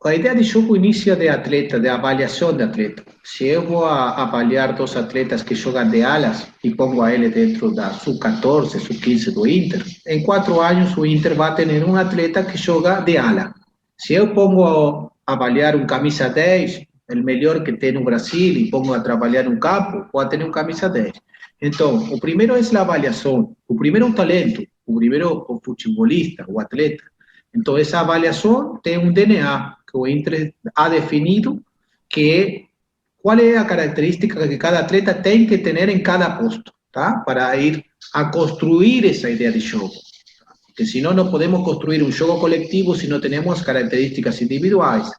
A ideia de jogo inicia de atleta, de avaliação de atleta. Se eu vou avaliar dois atletas que jogam de alas e pongo a ele dentro da sub-14, sub-15 do Inter, em 4 anos o Inter vai ter um atleta que joga de ala. Se eu pongo a avaliar um camisa 10, o melhor que tem no Brasil, e pongo a trabalhar no campo, pode ter um camisa 10. Então, o primeiro é a avaliação, o primeiro é o talento, o primeiro é o futebolista, o atleta. Então, essa avaliação tem um DNA que o Inter ha definido, que é qual é a característica que cada atleta tem que ter em cada posto, tá? Para ir a construir essa ideia de jogo. Porque senão não podemos construir um jogo coletivo se não temos as características individuais.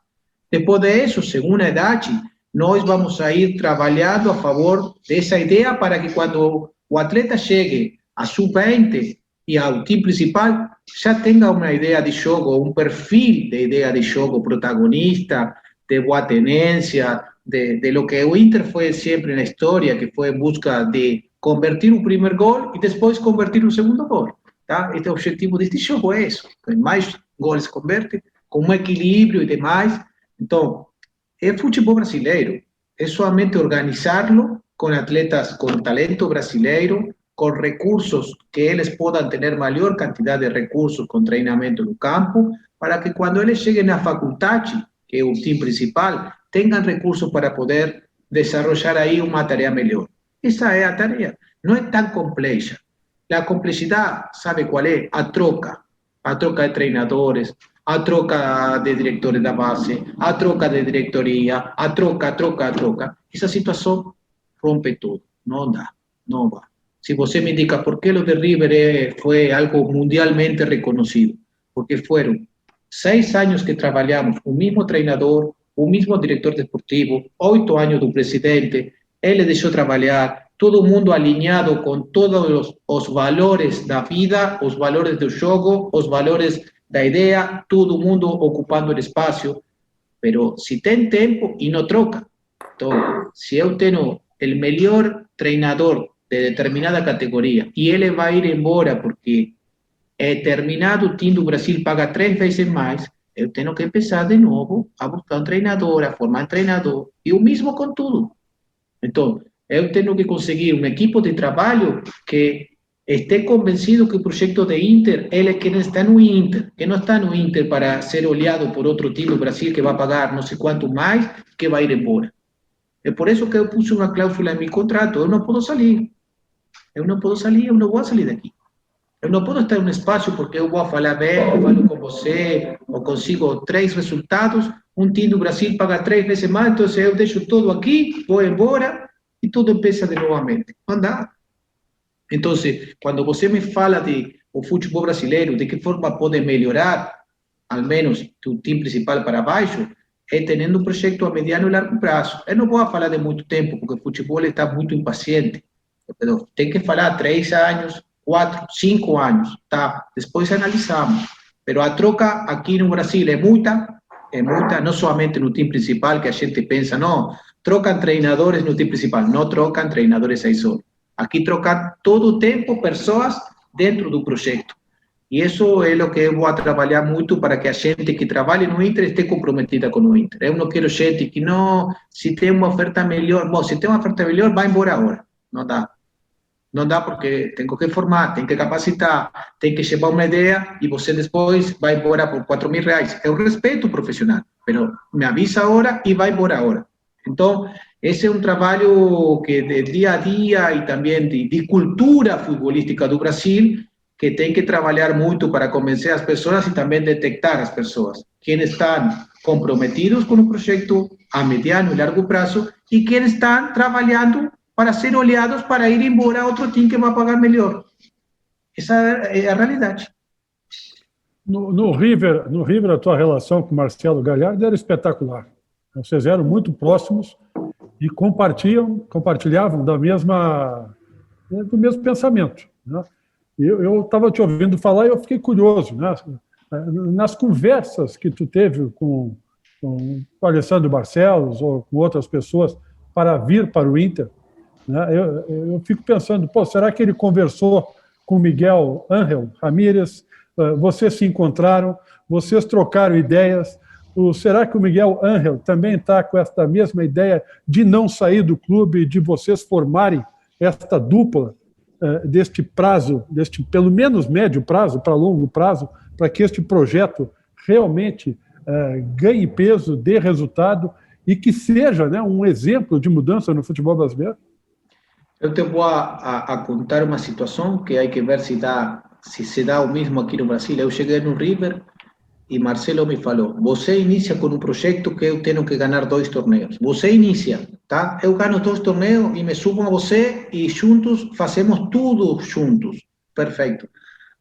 Depois disso, segundo a idade, nós vamos a ir trabalhando a favor dessa ideia para que quando o atleta chegue a sub-20 e ao time principal, já tenha uma ideia de jogo, um perfil de ideia de jogo protagonista, de boa tenência, de lo que o Inter foi sempre na história, que foi em busca de convertir o primeiro gol e depois convertir o segundo gol. Tá? Este objetivo deste jogo é isso. Mais gols converte, com um equilíbrio e demais. Então, é futebol brasileiro. É somente organizá-lo com atletas com talento brasileiro, com recursos que eles possam ter maior quantidade de recursos com treinamento no campo, para que quando eles cheguem na faculdade, que é o time principal, tenham recursos para poder desenvolver aí uma tarefa melhor. Essa é a tarefa. Não é tão complexa. A complexidade, sabe qual é? A troca de treinadores, a troca de diretores da base, a troca de diretoria, a troca. Essa situação rompe tudo. Não dá, não vai. Se você me indica por que o de River foi algo mundialmente reconhecido, porque foram 6 anos que trabalhamos, o mesmo treinador, o mesmo diretor desportivo, 8 anos do presidente, ele deixou trabalhar, todo mundo alinhado com todos os valores da vida, os valores do jogo, os valores da ideia, todo mundo ocupando o espaço, mas se tem tempo e não troca. Então, se eu tenho o melhor treinador de determinada categoria e ele vai ir embora porque determinado time do Brasil paga 3 vezes mais, eu tenho que empezar de novo a buscar um treinador, a formar um treinador, e o mesmo com tudo. Então, eu tenho que conseguir um equipo de trabalho que esteja convencido que o projeto de Inter, ele é quem está no Inter, que não está no Inter para ser olhado por outro time do Brasil que vai pagar não sei quanto mais, que vai ir embora. É por isso que eu puse uma cláusula em meu contrato, eu não posso sair. Eu não vou sair daqui. Eu não posso estar em um espaço porque eu vou falar bem, eu falo com você, ou consigo 3 resultados, um time do Brasil paga 3 vezes mais, então eu deixo tudo aqui, vou embora e tudo empieza de novamente. Não dá. Então, quando você me fala de o futebol brasileiro, de que forma pode melhorar, ao menos do time principal para baixo, é tendo um projeto a mediano e largo prazo. Eu não vou falar de muito tempo, porque o futebol está muito impaciente. Tem que falar 3 anos, 4, 5 anos, tá? Depois analisamos. Mas a troca aqui no Brasil é muita, não somente no time principal, que a gente pensa, não, trocam treinadores no time principal, não trocam treinadores aí só. Aqui trocam todo o tempo pessoas dentro do projeto. E isso é o que eu vou trabalhar muito para que a gente que trabalhe no Inter esteja comprometida com o Inter. Eu não quero gente que não, se tem uma oferta melhor, bom, se tem uma oferta melhor, vai embora agora. Não dá. Não dá porque tem que formar, tem que capacitar, tem que levar uma ideia e você depois vai embora por R$4.000. Eu respeito o profissional, mas me avisa agora e vai embora agora. Então, esse é um trabalho que de dia a dia e também de cultura futebolística do Brasil, que tem que trabalhar muito para convencer as pessoas e também detectar as pessoas. Quem estão comprometidos com o projeto a mediano e largo prazo e quem estão trabalhando para ser olhados para ir embora a outro time que vai pagar melhor. Essa é a realidade. No River, a tua relação com o Marcelo Galhardo era espetacular. Vocês eram muito próximos e compartilhavam do mesmo pensamento. Né? Eu estava te ouvindo falar e eu fiquei curioso. Né? Nas conversas que tu teve com com o Alessandro Barcelos ou com outras pessoas para vir para o Inter, né? Eu fico pensando, pô, será que ele conversou com o Miguel Ángel Ramírez? Vocês se encontraram, vocês trocaram ideias. Será que o Miguel Ángel também está com esta mesma ideia de não sair do clube, de vocês formarem esta dupla deste prazo, deste pelo menos médio prazo para longo prazo, para que este projeto realmente ganhe peso, dê resultado e que seja, né, um exemplo de mudança no futebol brasileiro? Eu te vou a contar uma situação que hay que ver se se dá o mesmo aqui no Brasil. Eu cheguei no River e Marcelo me falou: você inicia com um projeto que eu tenho que ganhar 2 torneios. Você inicia, tá? Eu ganho 2 torneios e me subo a você e juntos fazemos tudo juntos. Perfeito.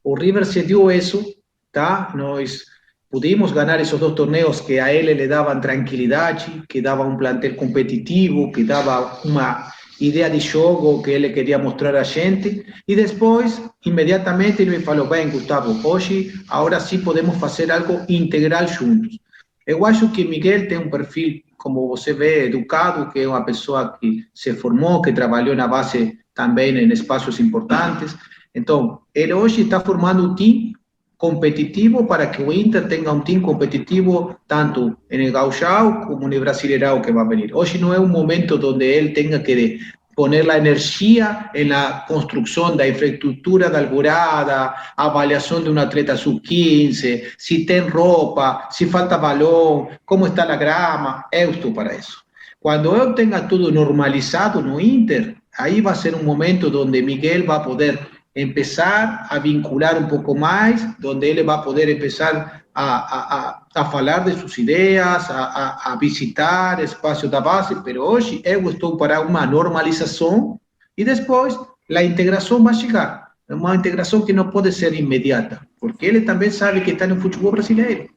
O River se deu isso, tá? Nós pudimos ganhar esses 2 torneios que a ele le davam tranquilidade, que dava um plantel competitivo, que dava uma ideia de jogo que ele queria mostrar a gente, e depois, imediatamente, ele me falou: bem, Gustavo, hoje, agora sim podemos fazer algo integral juntos. Eu acho que Miguel tem um perfil, como você vê, educado, que é uma pessoa que se formou, que trabalhou na base também em espaços importantes. Então, ele hoje está formando um time competitivo para que o Inter tenha um time competitivo tanto no Gauchão como no Brasileirão que vai vir. Hoje não é um momento onde ele tenha que poner a energia na construção da infraestrutura da Alvorada, a avaliação de um atleta sub-15, se tem roupa, se falta balão, como está a grama. Eu estou para isso. Quando eu tenha tudo normalizado no Inter, aí vai ser um momento onde Miguel vai poder empezar a vincular um pouco mais, onde ele vai poder empezar a falar de suas ideias, a visitar espaços da base, mas hoje eu estou para uma normalização e depois a integração vai chegar. É uma integração que não pode ser imediata, porque ele também sabe que está no futebol brasileiro.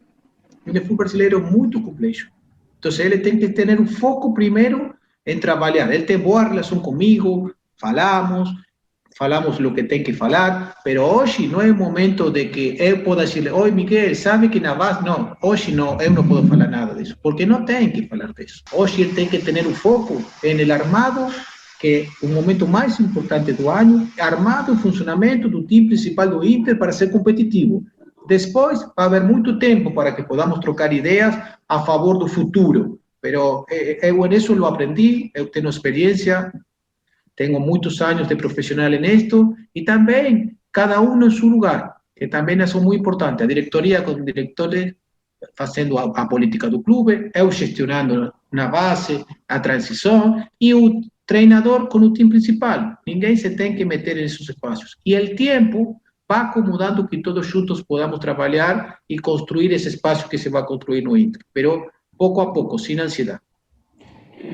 O futebol brasileiro é muito complexo. Então ele tem que ter um foco primeiro em trabalhar. Ele tem boa relação comigo, falamos o que tem que falar, mas hoje não é o momento de que eu possa dizer: oi, Miguel, sabe que na base... Não, hoje não, eu não posso falar nada disso, porque não tem que falar disso. Hoje ele tem que ter o foco no armado, que é o momento mais importante do ano, armado o funcionamento do time principal do Inter para ser competitivo. Depois vai haver muito tempo para que podamos trocar ideias a favor do futuro, mas eu nisso lo aprendi, eu tenho experiência, tenho muitos anos de profissional nisto, e também cada um em seu lugar, que também é muito importante. A diretoria com diretores fazendo a política do clube, eu gestionando na base, a transição, e o treinador com o time principal. Ninguém se tem que meter nesses espaços. E o tempo vai acomodando que todos juntos podamos trabalhar e construir esse espaço que se vai construir no Inter. Mas pouco a pouco, sem ansiedade.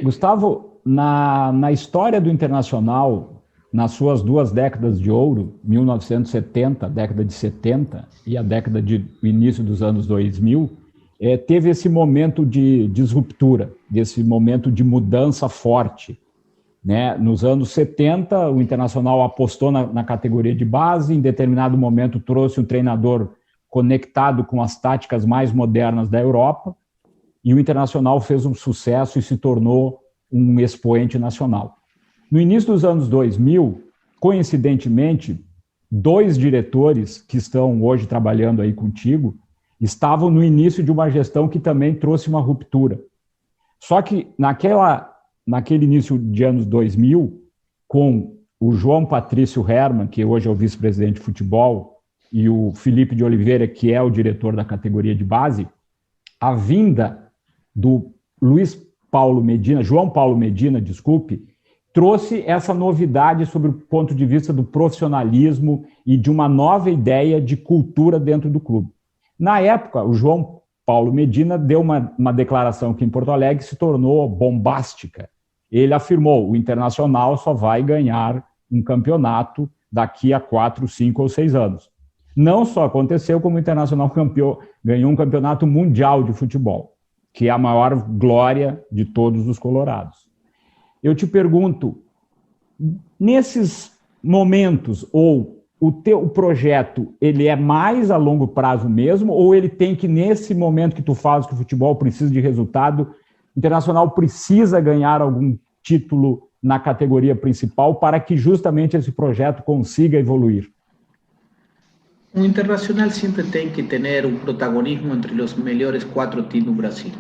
Gustavo, na história do Internacional, nas suas 2 décadas de ouro, 1970, década de 70 e a década de início dos anos 2000, teve esse momento de disruptura, desse momento de mudança forte, né? Nos anos 70, o Internacional apostou na categoria de base, em determinado momento trouxe um treinador conectado com as táticas mais modernas da Europa, e o Internacional fez um sucesso e se tornou um expoente nacional. No início dos anos 2000, coincidentemente, 2 diretores que estão hoje trabalhando aí contigo estavam no início de uma gestão que também trouxe uma ruptura. Só que naquele início de anos 2000, com o João Patrício Hermann, que hoje é o vice-presidente de futebol, e o Felipe de Oliveira, que é o diretor da categoria de base, a vinda do João Paulo Medina, trouxe essa novidade sobre o ponto de vista do profissionalismo e de uma nova ideia de cultura dentro do clube. Na época, o João Paulo Medina deu uma declaração que em Porto Alegre se tornou bombástica. Ele afirmou: o Internacional só vai ganhar um campeonato daqui a 4, 5 ou 6 anos. Não só aconteceu, como o Internacional ganhou um campeonato mundial de futebol, que é a maior glória de todos os colorados. Eu te pergunto, nesses momentos, ou o teu projeto, ele é mais a longo prazo mesmo, ou ele tem que, nesse momento que tu falas que o futebol precisa de resultado, o Internacional precisa ganhar algum título na categoria principal para que justamente esse projeto consiga evoluir? Un Internacional siempre tiene que tener un protagonismo entre los mejores 4 teams do Brasil,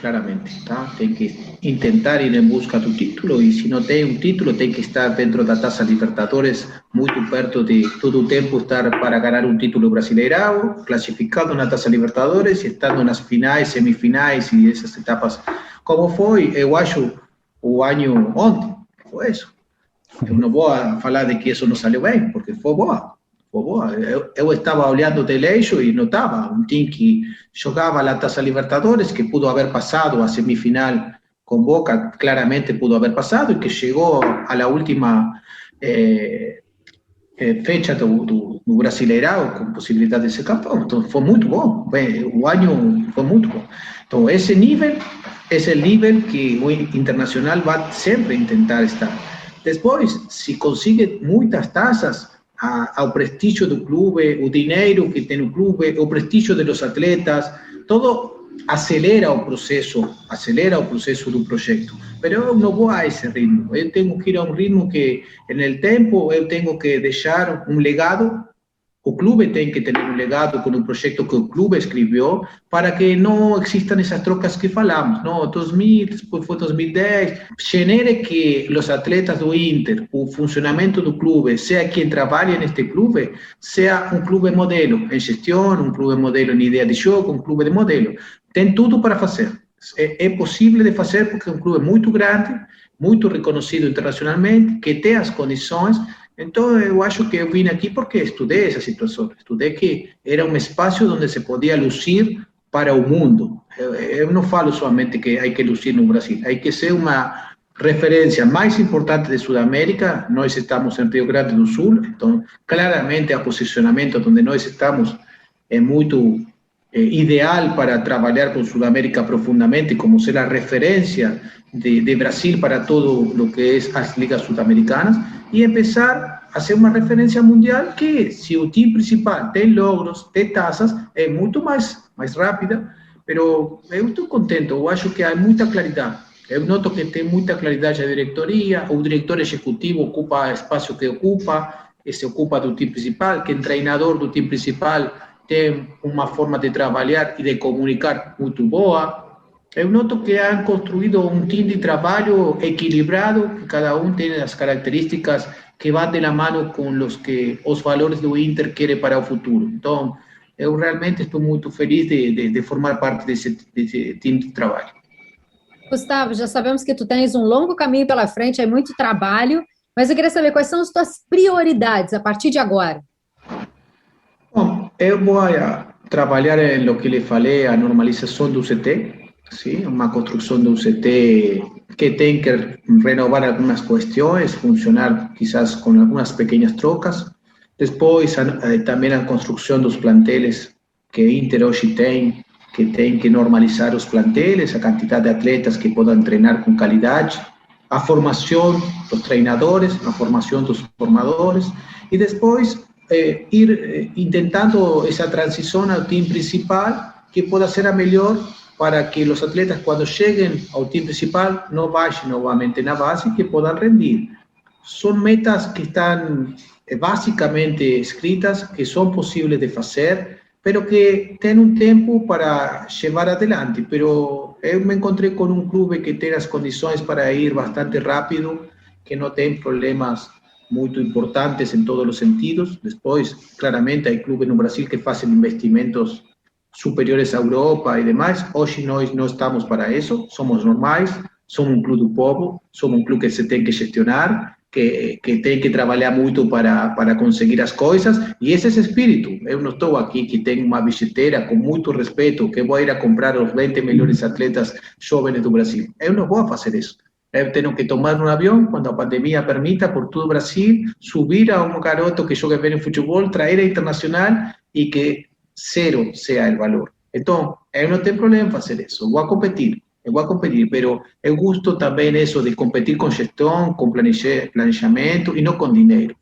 claramente. ¿Tá? Tem que intentar ir en busca do título, y si no tem un título, tem que estar dentro da Taça Libertadores, muito perto de todo o tempo estar para ganar un título brasileirão, clasificado na Taça Libertadores, e estando nas finais, semifinais e essas etapas. Como foi, eu acho, o ano ontem, foi isso. Eu não vou falar de que isso não saiu bem, porque foi boa. Eu estava olhando o teleixo e notava um time que jogava a Taça Libertadores, que pudo haver passado a semifinal com Boca, claramente pudo haver passado, e que chegou à última fecha do Brasileirão com possibilidade de ser campeão. Então, foi muito bom. O ano foi muito bom. Então, esse nível é o nível que o Internacional vai sempre tentar estar. Depois, se consegue muitas taças, ao prestígio do clube, o dinheiro que tem o clube, o prestígio dos atletas, todo acelera o processo do projeto. Mas eu não vou a esse ritmo. Eu tenho que ir a um ritmo que, no tempo, eu tenho que deixar um legado. O clube tem que ter um legado com um projeto que o clube escreveu, para que não existam essas trocas que falamos. Não, 2000, depois foi 2010. Genere que os atletas do Inter, o funcionamento do clube, seja quem trabalhe neste clube, seja um clube modelo em gestão, um clube modelo em ideia de jogo, um clube de modelo. Tem tudo para fazer. É possível de fazer porque é um clube muito grande, muito reconhecido internacionalmente, que tem as condições. Então, eu acho que eu vim aqui porque estudei essa situação. Estudei que era um espaço onde se podia lucir para o mundo. Eu não falo somente que há que lucir no Brasil. Há que ser uma referência mais importante de Sudamérica. Nós estamos em Rio Grande do Sul, então, claramente, o posicionamento onde nós estamos é muito ideal para trabalhar com Sudamérica profundamente, como ser a referência de Brasil para todo o que é as ligas sudamericanas, e começar a ser uma referência mundial que, se o time principal tem logros, tem taças, é muito mais rápida, mas eu estou contente, eu acho que há muita claridade. Eu noto que tem muita claridade a diretoria, o diretor executivo ocupa o espaço que ocupa, se ocupa do time principal, que o treinador do time principal tem uma forma de trabalhar e de comunicar muito boa. Eu noto que han construído um time de trabalho equilibrado, que cada um tem as características que vão de la mano com os valores do Inter querem para o futuro. Então, eu realmente estou muito feliz de formar parte desse time de trabalho. Gustavo, já sabemos que tu tens um longo caminho pela frente, é muito trabalho, mas eu queria saber quais são as tuas prioridades a partir de agora. Bom, eu vou trabalhar em lo que lhe falei, a normalização do CT, sim, uma construção do CT que tem que renovar algumas questões, funcionar quizás com algumas pequenas trocas. Depois, também a construção dos planteles que Inter hoje tem que normalizar os planteles, a quantidade de atletas que possam treinar com qualidade, a formação dos treinadores, a formação dos formadores, e depois ir intentando essa transição ao time principal que possa ser a melhor para que os atletas, quando cheguem ao time principal, não baixem novamente na base e que possam rendir. São metas que estão basicamente escritas, que são possíveis de fazer, pero que tem um tempo para levar adelante. Pero eu me encontrei com um clube que tem as condições para ir bastante rápido, que não tem problemas muito importantes em todos os sentidos. Depois, claramente, há clubes no Brasil que fazem investimentos superiores à Europa e demais. Hoje nós não estamos para isso, somos normais, somos um clube do povo, somos um clube que se tem que gestionar, que tem que trabalhar muito para conseguir as coisas, e esse é o espírito. Eu não estou aqui que tenho uma bilheteira com muito respeito, que vou ir a comprar os 20 melhores atletas jovens do Brasil. Eu não vou fazer isso. Eu tenho que tomar um avião, quando a pandemia permita, por todo o Brasil, subir a um garoto que joga bem em futebol, trazer a internacional e que zero seja o valor. Então, eu não tenho problema em fazer isso. Eu vou competir, mas eu gosto também disso de competir com gestão, com planejamento e não com dinheiro.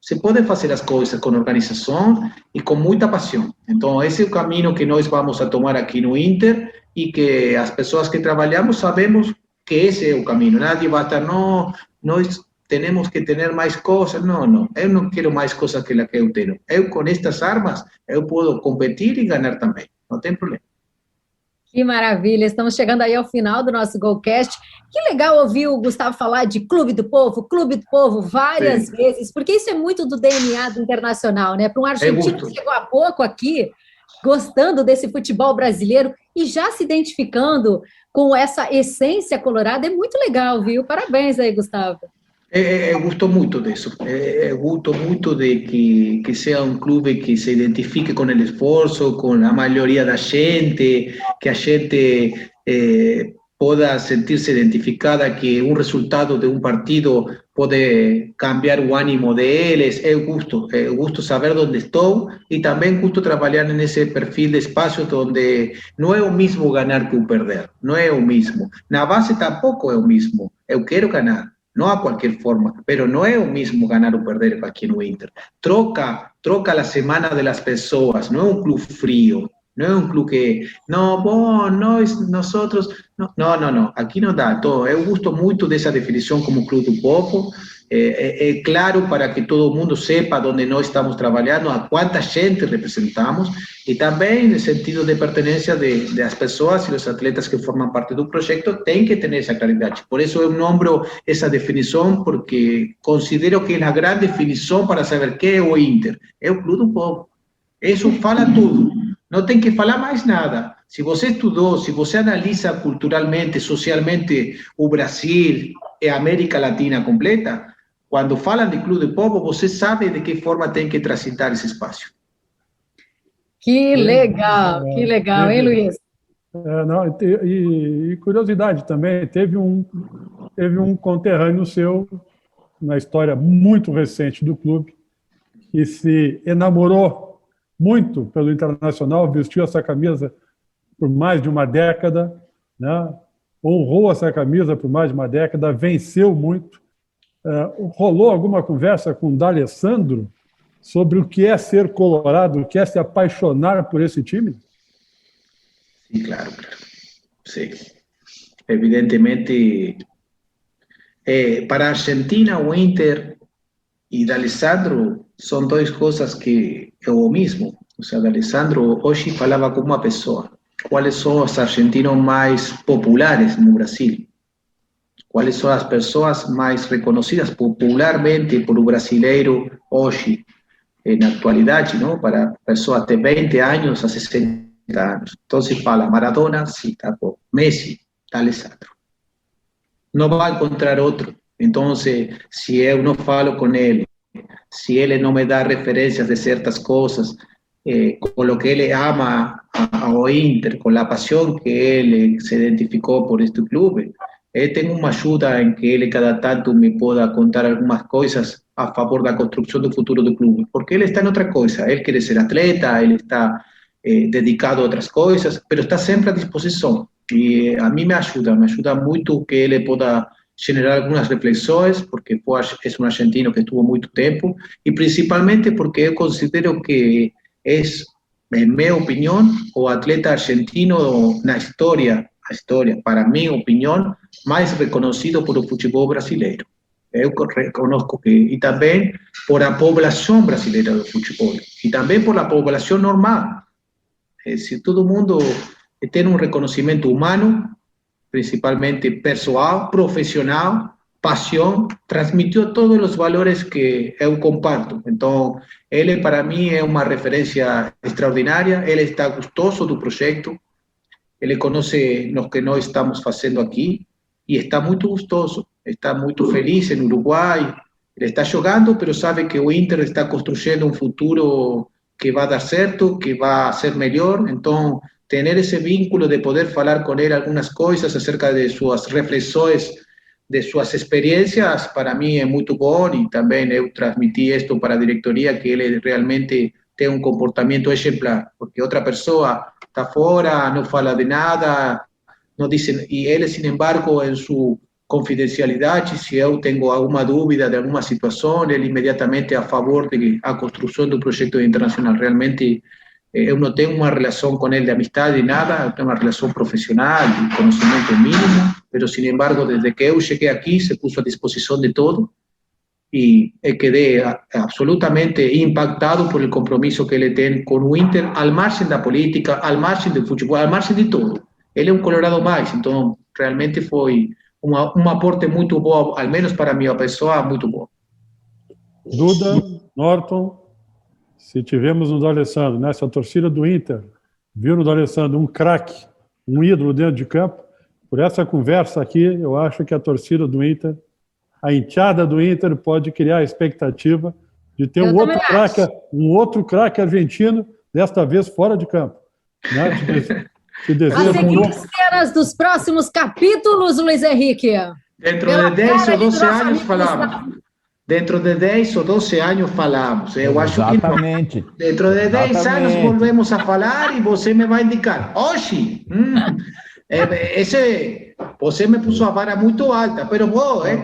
se pode fazer as coisas com organização e com muita paixão. Então, esse é o caminho que nós vamos a tomar aqui no Inter e que as pessoas que trabalhamos sabemos que esse é o caminho. Nadie vai estar, não, nós temos que ter mais coisas. Não, eu não quero mais coisas que a que eu tenho. Eu, com estas armas, eu posso competir e ganhar também. Não tem problema. Que maravilha, estamos chegando aí ao final do nosso Golcast. Que legal ouvir o Gustavo falar de Clube do Povo várias vezes, porque isso é muito do DNA do Internacional, né? Para um argentino que chegou há pouco aqui, gostando desse futebol brasileiro e já se identificando com essa essência colorada, é muito legal, viu? Parabéns aí, Gustavo. Eu gosto muito disso. Eu gosto muito de que seja um clube que se identifique com o esforço, com a maioria da gente, que a gente possa sentir-se identificada, que um resultado de um partido pode cambiar o ânimo deles. Eu gosto saber onde estou e também gosto trabalhar nesse perfil de espaços onde não é o mesmo ganhar que o perder. Não é o mesmo. Na base tampouco é o mesmo. Eu quero ganhar. No a cualquier forma, pero no es lo mismo ganar o perder aquí en el Inter. Troca la semana de las personas, no es un club frío, no es un club que, nosotros, no, aquí no da todo. Eu gosto muito dessa definição como club do povo, é claro para que todo mundo sepa onde nós estamos trabalhando, a quanta gente representamos, e também no sentido de pertenência das pessoas e dos atletas que formam parte do projeto, tem que ter essa claridade. Por isso eu nombro essa definição, porque considero que é a grande definição para saber que é o Inter, é o clube do povo. Isso fala tudo, não tem que falar mais nada. Se você estudou, se você analisa culturalmente, socialmente o Brasil e a América Latina completa, quando falam de Clube do Povo, você sabe de que forma tem que transitar esse espaço. Que legal, hein, Luiz? E curiosidade também, teve um conterrâneo seu, na história muito recente do clube, que se enamorou muito pelo Internacional, vestiu essa camisa por mais de uma década, né? Honrou essa camisa por mais de uma década, venceu muito. Rolou alguma conversa com o D'Alessandro sobre o que é ser colorado, o que é se apaixonar por esse time? Sim, claro. Sim. Evidentemente, para a Argentina, o Inter e D'Alessandro são duas coisas que é o mesmo. Ou seja, D'Alessandro hoje falava como uma pessoa. Quais são os argentinos mais populares no Brasil? Quais são as pessoas mais reconhecidas popularmente por o brasileiro hoje, na atualidade, não? Para pessoas de 20 anos a 60 anos. Então se fala Maradona, sim, tá bom. Messi, D'Alessandro. Não vai encontrar outro. Então, se eu não falo com ele, se ele não me dá referências de certas coisas, com o que ele ama ao Inter, com a paixão que ele se identificou por este clube, tenho uma ajuda em que ele cada tanto me possa contar algumas coisas a favor da construção do futuro do clube, porque ele está em outra coisa, ele quer ser atleta, ele está dedicado a outras coisas, mas está sempre à disposição, e a mim me ajuda muito que ele possa generar algumas reflexões, porque é um argentino que estuvo muito tempo, e principalmente porque eu considero que é, em minha opinião, o atleta argentino na história, para minha opinião, mais reconhecido por o futebol brasileiro. Eu reconozco que, e também por a população brasileira do futebol, e também por a população normal. Se todo mundo tem um reconhecimento humano, principalmente pessoal, profissional, paixão, transmitiu todos os valores que eu comparto. Então, ele para mim é uma referência extraordinária, ele está gostoso do projeto, ele conhece o que nós estamos fazendo aqui e está muito gostoso, está muito feliz no Uruguai, ele está jogando, mas sabe que o Inter está construindo um futuro que vai dar certo, que vai ser melhor, então ter esse vínculo de poder falar com ele algumas coisas acerca de suas reflexões, de suas experiências, para mim é muito bom, e também eu transmiti isto para a diretoria, que ele realmente tem um comportamento exemplar, porque outra pessoa está fora, não fala de nada, não diz, e ele, sin embargo, em confidencialidade. Se eu tenho alguma dúvida de alguma situação, ele imediatamente é a favor da construção do projeto internacional. Realmente, eu não tenho uma relação com ele de amistade, nada, eu tenho uma relação profissional, de conhecimento mínimo, mas, sin embargo, desde que eu cheguei aqui, se puso à disposição de todo, e quedei absolutamente impactado por el compromisso que ele tem com o Inter, al margem da política, al margem do futebol, al margem de tudo. Ele é um colorado mais, então realmente foi um aporte muito bom, ao menos para a minha pessoa, muito bom. Duda, Norton, se tivemos no D'Alessandro, nessa torcida do Inter, viu no D'Alessandro um craque, um ídolo dentro de campo, por essa conversa aqui, eu acho que a torcida do Inter, a enteada do Inter pode criar a expectativa de ter um outro craque argentino, desta vez fora de campo. Né? As seguintes cenas dos próximos capítulos, Luiz Henrique. Dentro de 10 ou 12 anos falamos. Dentro de 10 ou 12 anos falamos. Eu acho que dentro de 10 anos volvemos a falar e você me vai indicar. Hoje, você me puso a vara muito alta, mas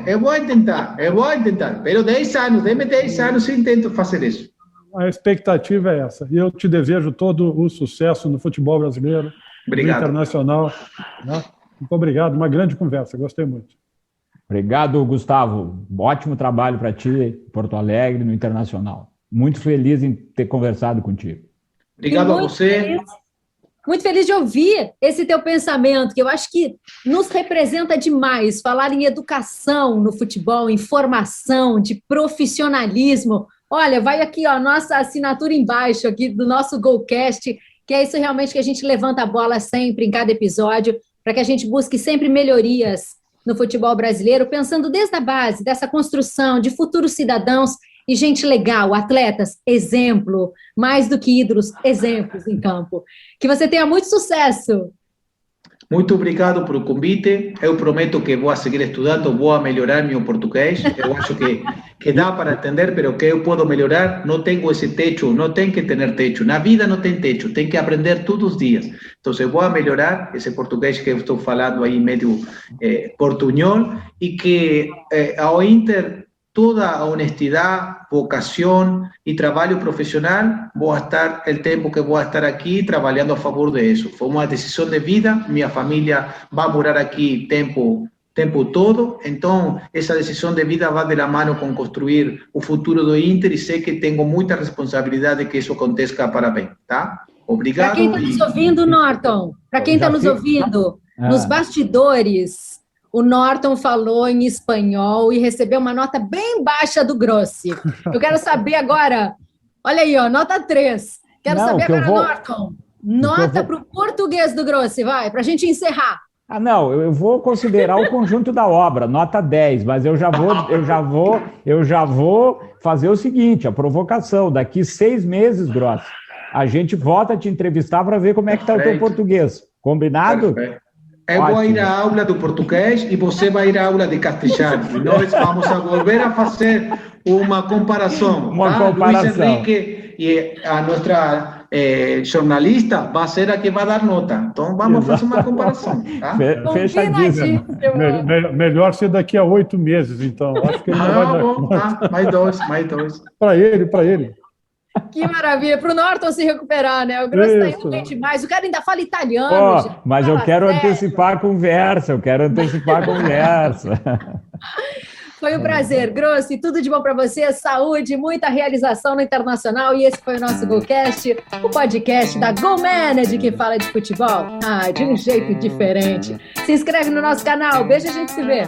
eu vou tentar. Pero 10 anos, dê-me 10 anos e tento fazer isso. A expectativa é essa. E eu te desejo todo o sucesso no futebol brasileiro, obrigado. No internacional. Né? Muito obrigado, uma grande conversa, gostei muito. Obrigado, Gustavo. Ótimo trabalho para ti em Porto Alegre, no Internacional. Muito feliz em ter conversado contigo. Obrigado a você. Muito feliz de ouvir esse teu pensamento, que eu acho que nos representa demais. Falar em educação no futebol, em formação, de profissionalismo. Olha, vai aqui, ó, nossa assinatura embaixo aqui do nosso Golcast, que é isso realmente que a gente levanta a bola sempre, em cada episódio, para que a gente busque sempre melhorias no futebol brasileiro, pensando desde a base, dessa construção de futuros cidadãos e gente legal, atletas, exemplo, mais do que ídolos, exemplos em campo. Que você tenha muito sucesso. Muito obrigado pelo convite. Eu prometo que vou seguir estudando, vou melhorar meu português. Eu acho que dá para entender, mas que eu posso melhorar. Não tenho esse techo, não tem que ter techo. Na vida não tem techo, tem que aprender todos os dias. Então, eu vou melhorar esse português que eu estou falando aí meio portunhol e que ao Inter toda a honestidade, vocação e trabalho profissional, vou estar o tempo que vou estar aqui trabalhando a favor disso. Foi uma decisão de vida, minha família vai morar aqui tempo todo, então essa decisão de vida vai de la mano com construir o futuro do Inter e sei que tenho muita responsabilidade que isso aconteça para bem, tá? Obrigado. Para quem está nos ouvindo, Norton, para quem está nos ouvindo, nos bastidores, o Norton falou em espanhol e recebeu uma nota bem baixa do Grossi. Eu quero saber agora, olha aí, ó, nota 3. Quero saber agora, Norton, nota para o português do Grossi, vai, para a gente encerrar. Não, eu vou considerar o conjunto da obra, nota 10, mas eu já vou fazer o seguinte, a provocação, daqui 6 meses, Grossi, a gente volta a te entrevistar para ver como é que está o teu português. Combinado? Perfeito. Eu vou ir à aula do português e você vai ir à aula de castelhano. E nós vamos a volver a fazer uma comparação. Luiz Henrique e a nossa jornalista vai ser a que vai dar nota. Então vamos fazer uma comparação. Tá? Fechadíssimo. Melhor ser daqui a 8 meses, então. Acho que ele não vai dar. Mais dois. Para ele. Que maravilha, para o Norton se recuperar, né? O Grossi está indo bem demais. O cara ainda fala italiano. Mas eu quero antecipar a conversa. Foi um prazer, Grossi. Tudo de bom para você. Saúde, muita realização no Internacional. E esse foi o nosso Golcast, o podcast da Go Manage que fala de futebol. De um jeito diferente. Se inscreve no nosso canal. Beijo, a gente se vê.